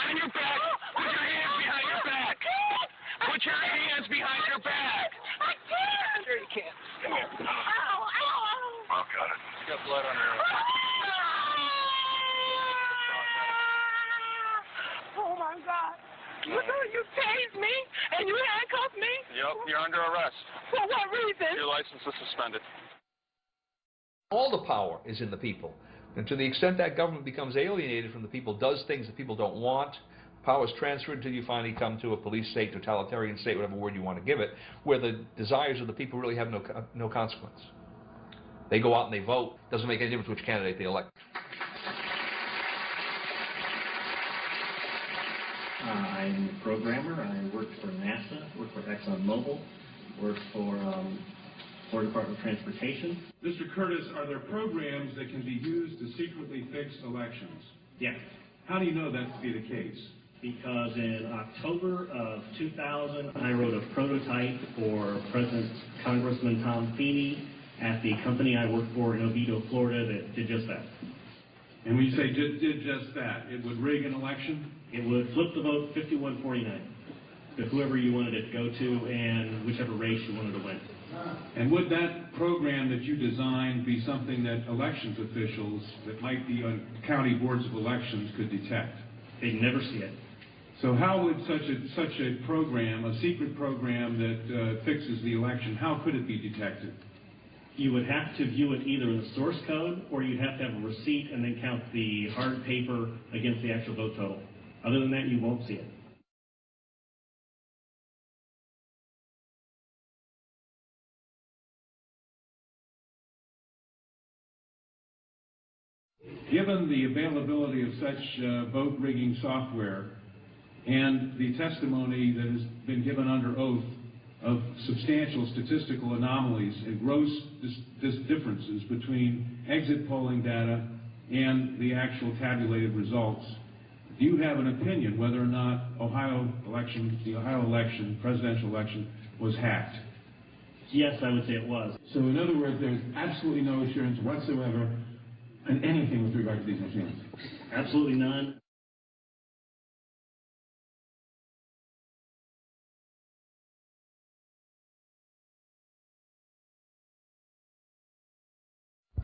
On your back. Put your hands behind your back. Put your hands behind your back. I can't. Sure you can. Come here. Ow, ow, ow. Oh, got it. You got blood on her. Oh, my God. You tased me and you handcuffed me? Yep, you're under arrest. For what reason? Your license is suspended. All the power is in the people. And to the extent that government becomes alienated from the people, does things that people don't want, power is transferred until you finally come to a police state, totalitarian state, whatever word you want to give it, where the desires of the people really have no consequence. They go out and they vote. Doesn't make any difference which candidate they elect. I'm a programmer. I worked for NASA, worked for ExxonMobil, worked for Florida Department of Transportation. Mr. Curtis, are there programs that can be used to secretly fix elections? Yes. How do you know that to be the case? Because in October of 2000, I wrote a prototype for Congressman Tom Feeney at the company I worked for in Oviedo, Florida, that did just that. And when you say did just that, it would rig an election? It would flip the vote 51-49 to whoever you wanted it to go to and whichever race you wanted to win. And would that program that you designed be something that elections officials that might be on county boards of elections could detect? They'd never see it. So how would such a program, a secret program that fixes the election, how could it be detected? You would have to view it either in the source code or you'd have to have a receipt and then count the hard paper against the actual vote total. Other than that, you won't see it. Given the availability of such vote rigging software and the testimony that has been given under oath of substantial statistical anomalies and gross differences between exit polling data and the actual tabulated results, do you have an opinion whether or not the Ohio election, presidential election, was hacked? Yes, I would say it was. So in other words, there's absolutely no assurance whatsoever in anything with regard to these machines? Absolutely none.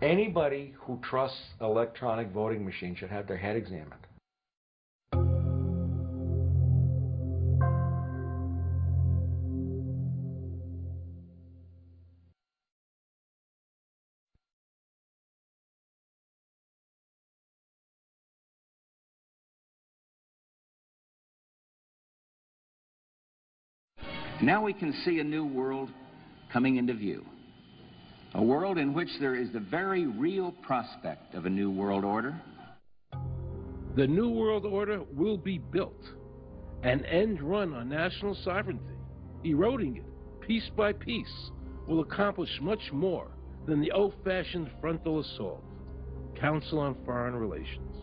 Anybody who trusts electronic voting machines should have their head examined. Now we can see a new world coming into view. A world in which there is the very real prospect of a new world order. The new world order will be built. An end run on national sovereignty, eroding it piece by piece, will accomplish much more than the old-fashioned frontal assault. Council on Foreign Relations.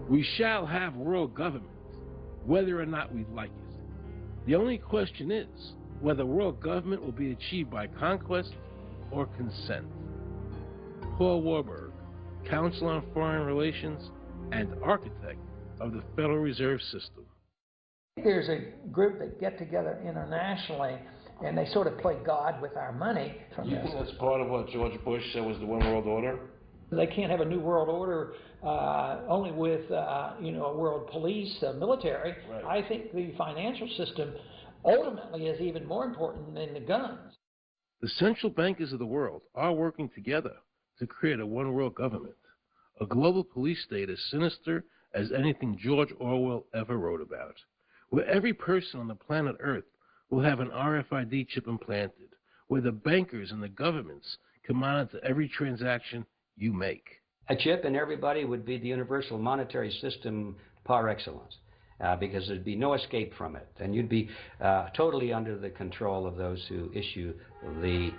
We shall have world government, whether or not we like it. The only question is, whether world government will be achieved by conquest or consent. Paul Warburg, Counsel on Foreign Relations and architect of the Federal Reserve System. There's a group that get together internationally and they sort of play God with our money. You think that's part of what George Bush said was the one world order? They can't have a new world order only with a world police, military. Right. I think the financial system ultimately is even more important than the guns. The central bankers of the world are working together to create a one world government, a global police state as sinister as anything George Orwell ever wrote about, where every person on the planet Earth will have an RFID chip implanted, where the bankers and the governments can monitor every transaction you make. A chip in everybody would be the universal monetary system par excellence, because there'd be no escape from it, and you'd be totally under the control of those who issue the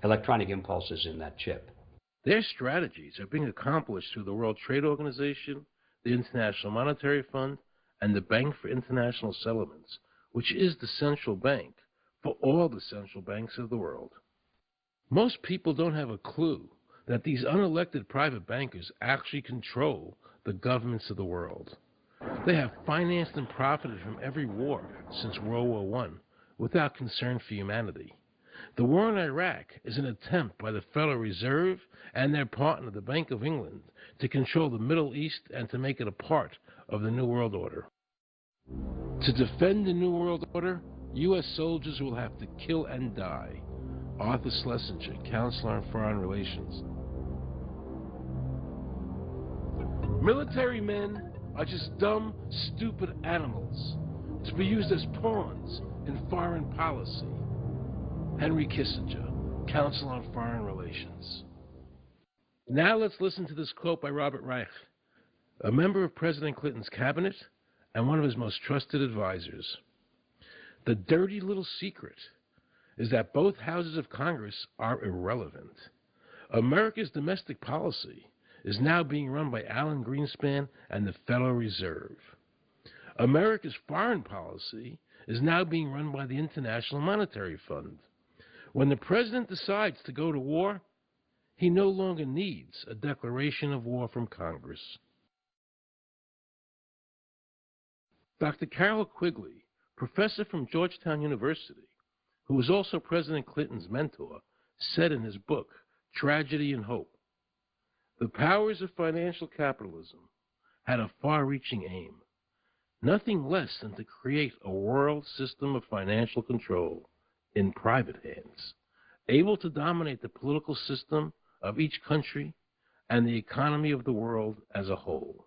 electronic impulses in that chip. Their strategies are being accomplished through the World Trade Organization, the International Monetary Fund, and the Bank for International Settlements, which is the central bank for all the central banks of the world. Most people don't have a clue that these unelected private bankers actually control the governments of the world. They have financed and profited from every war since World War I without concern for humanity. The war in Iraq is an attempt by the Federal Reserve and their partner, the Bank of England, to control the Middle East and to make it a part of the New World Order. To defend the New World Order, U.S. soldiers will have to kill and die. Arthur Schlesinger, Counselor on Foreign Relations. Military men are just dumb, stupid animals to be used as pawns in foreign policy. Henry Kissinger, Counsel on Foreign Relations. Now let's listen to this quote by Robert Reich, a member of President Clinton's cabinet and one of his most trusted advisors. The dirty little secret is that both houses of Congress are irrelevant. America's domestic policy is now being run by Alan Greenspan and the Federal Reserve. America's foreign policy is now being run by the International Monetary Fund. When the president decides to go to war, he no longer needs a declaration of war from Congress. Dr. Carol Quigley, professor from Georgetown University, who was also President Clinton's mentor, said in his book, Tragedy and Hope, the powers of financial capitalism had a far-reaching aim, nothing less than to create a world system of financial control in private hands, able to dominate the political system of each country and the economy of the world as a whole.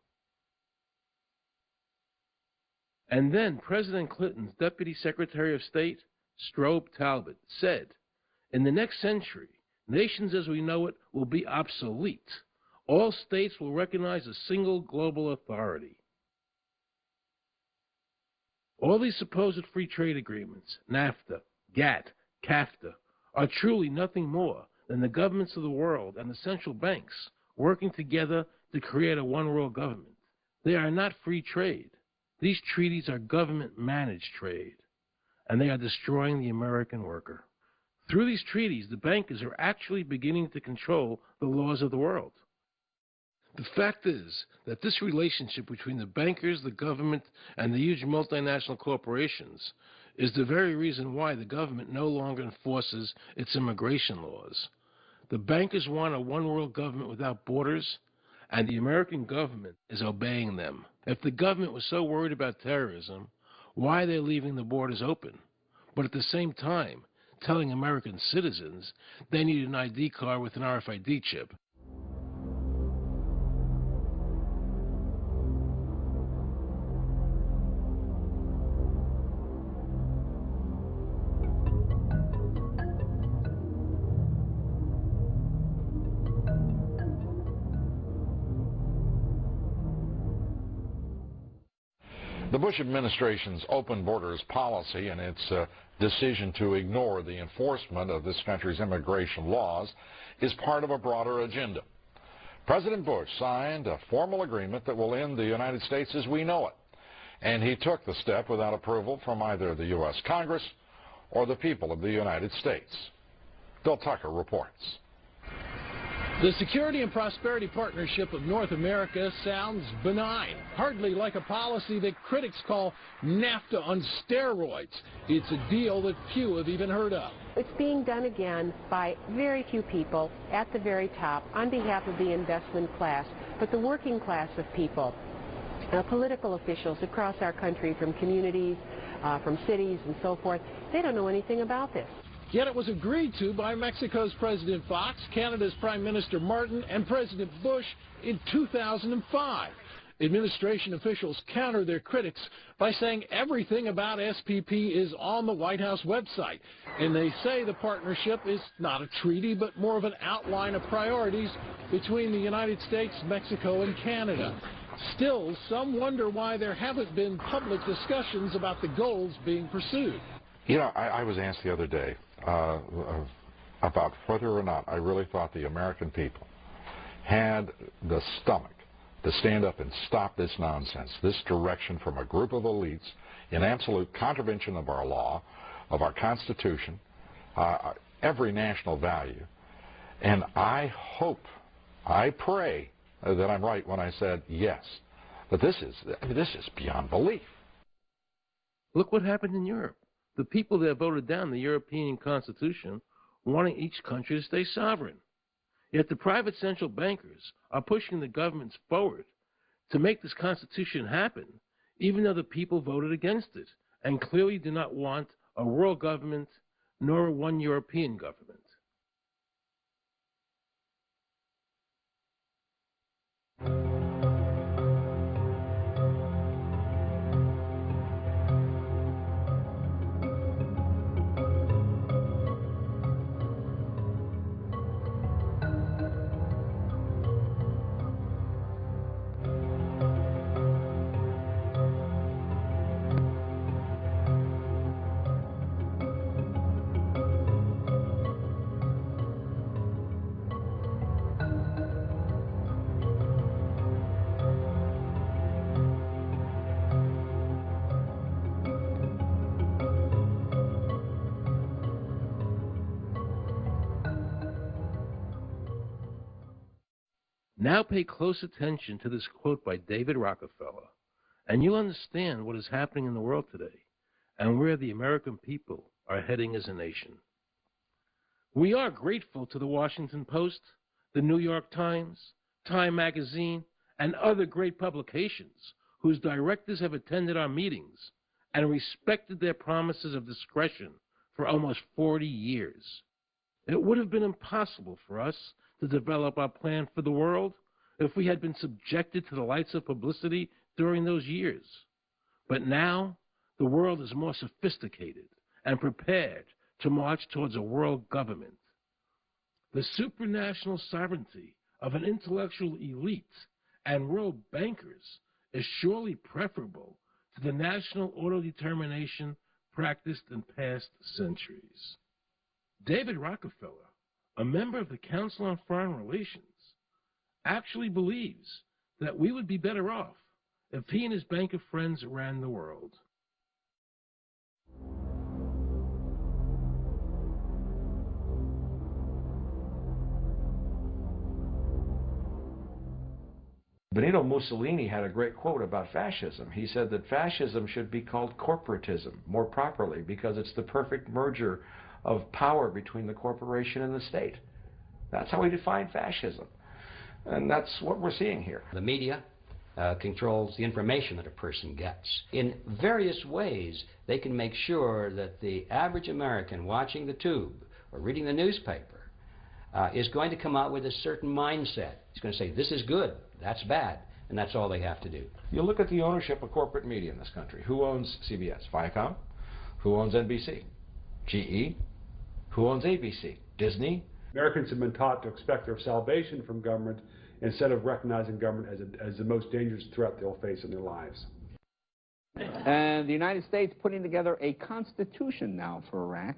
And then President Clinton's Deputy Secretary of State, Strobe Talbot, said, in the next century, nations as we know it will be obsolete. All states will recognize a single global authority. All these supposed free trade agreements, NAFTA, GATT, CAFTA, are truly nothing more than the governments of the world and the central banks working together to create a one-world government. They are not free trade. These treaties are government-managed trade, and they are destroying the American worker. Through these treaties, the bankers are actually beginning to control the laws of the world. The fact is that this relationship between the bankers, the government, and the huge multinational corporations is the very reason why the government no longer enforces its immigration laws. The bankers want a one-world government without borders, and the American government is obeying them. If the government was so worried about terrorism, why are they leaving the borders open? But at the same time, telling American citizens they need an ID card with an RFID chip. The Bush administration's open borders policy and its decision to ignore the enforcement of this country's immigration laws is part of a broader agenda. President Bush signed a formal agreement that will end the United States as we know it, and he took the step without approval from either the U.S. Congress or the people of the United States? Bill Tucker reports. The Security and Prosperity Partnership of North America sounds benign, hardly like a policy that critics call NAFTA on steroids. It's a deal that few have even heard of. It's being done again by very few people at the very top on behalf of the investment class, but the working class of people, political officials across our country from communities, from cities and so forth, they don't know anything about this. Yet it was agreed to by Mexico's President Fox, Canada's Prime Minister Martin, and President Bush in 2005. Administration officials counter their critics by saying everything about SPP is on the White House website. And they say the partnership is not a treaty, but more of an outline of priorities between the United States, Mexico, and Canada. Still, some wonder why there haven't been public discussions about the goals being pursued. You know, I was asked the other day about whether or not I really thought the American people had the stomach to stand up and stop this nonsense, this direction from a group of elites in absolute contravention of our law, of our Constitution, every national value. And I hope, I pray that I'm right when I said yes. But this is beyond belief. Look what happened in Europe. The people that voted down the European Constitution wanting each country to stay sovereign. Yet the private central bankers are pushing the governments forward to make this Constitution happen, even though the people voted against it and clearly do not want a world government nor one European government. Now pay close attention to this quote by David Rockefeller, and you'll understand what is happening in the world today and where the American people are heading as a nation. We are grateful to the Washington Post, the New York Times, Time Magazine, and other great publications whose directors have attended our meetings and respected their promises of discretion for almost 40 years. It would have been impossible for us to develop our plan for the world if we had been subjected to the lights of publicity during those years. But now, the world is more sophisticated and prepared to march towards a world government. The supranational sovereignty of an intellectual elite and world bankers is surely preferable to the national autodetermination practiced in past centuries. David Rockefeller, a member of the Council on Foreign Relations, actually believes that we would be better off if he and his banker friends ran the world. Benito Mussolini had a great quote about fascism. He said that fascism should be called corporatism more properly because it's the perfect merger of power between the corporation and the state. That's how we define fascism. And that's what we're seeing here. The media controls the information that a person gets. In various ways, they can make sure that the average American watching the tube or reading the newspaper is going to come out with a certain mindset. He's going to say, this is good, that's bad, and that's all they have to do. You look at the ownership of corporate media in this country. Who owns CBS? Viacom? Who owns NBC? GE? Who owns ABC? Disney? Americans have been taught to expect their salvation from government instead of recognizing government as the most dangerous threat they'll face in their lives. And the United States putting together a constitution now for Iraq.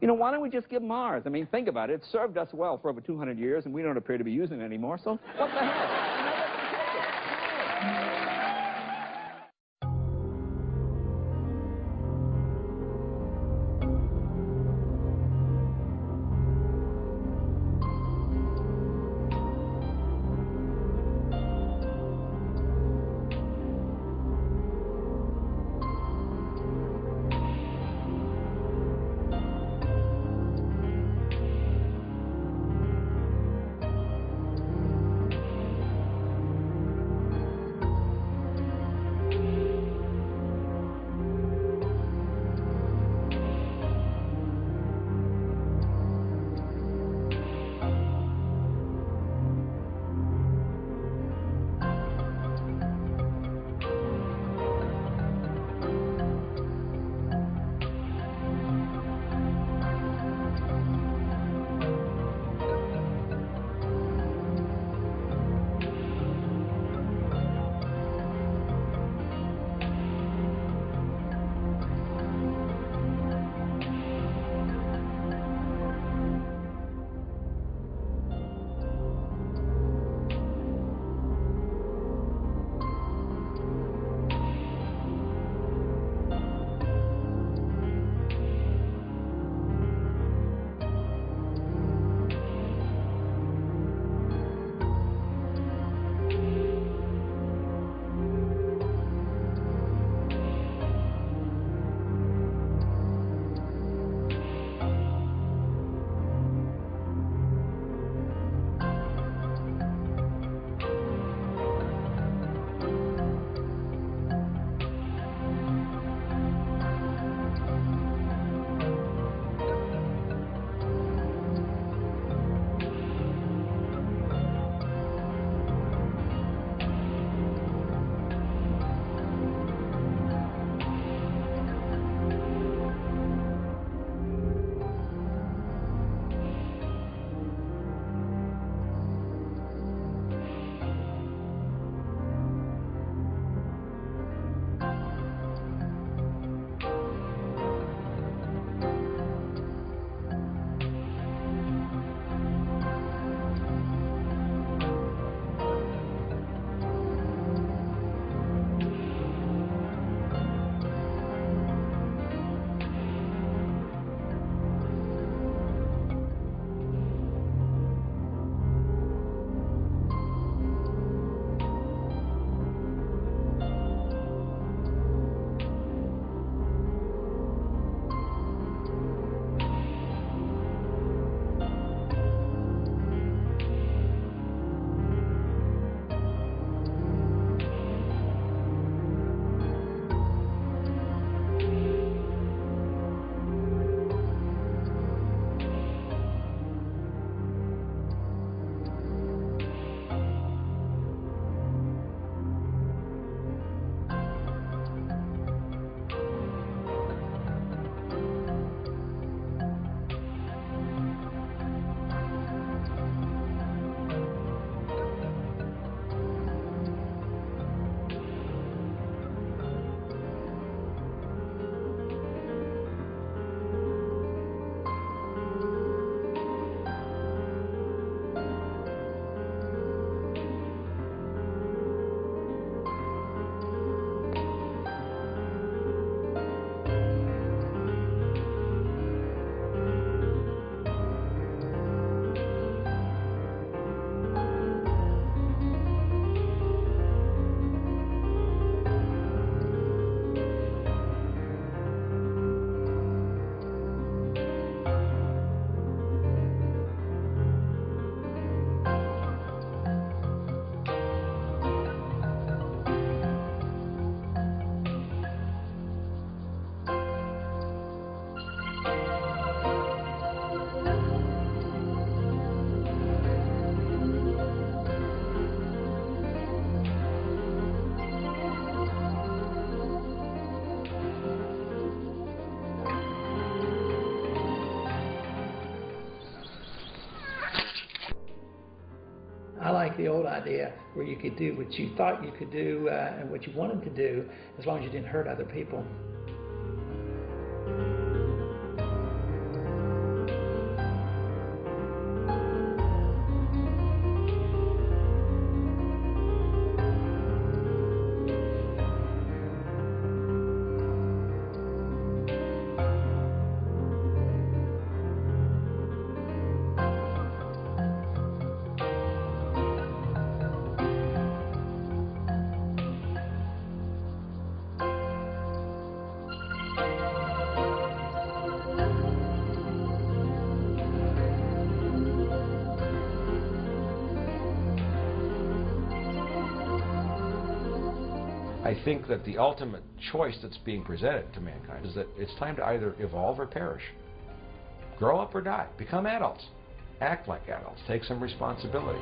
You know, why don't we just give them ours? I mean, think about it. It served us well for over 200 years, and we don't appear to be using it anymore, so what the hell? I like the old idea where you could do what you thought you could do and what you wanted to do as long as you didn't hurt other people. I think that the ultimate choice that's being presented to mankind is that it's time to either evolve or perish. Grow up or die. Become adults. Act like adults. Take some responsibility.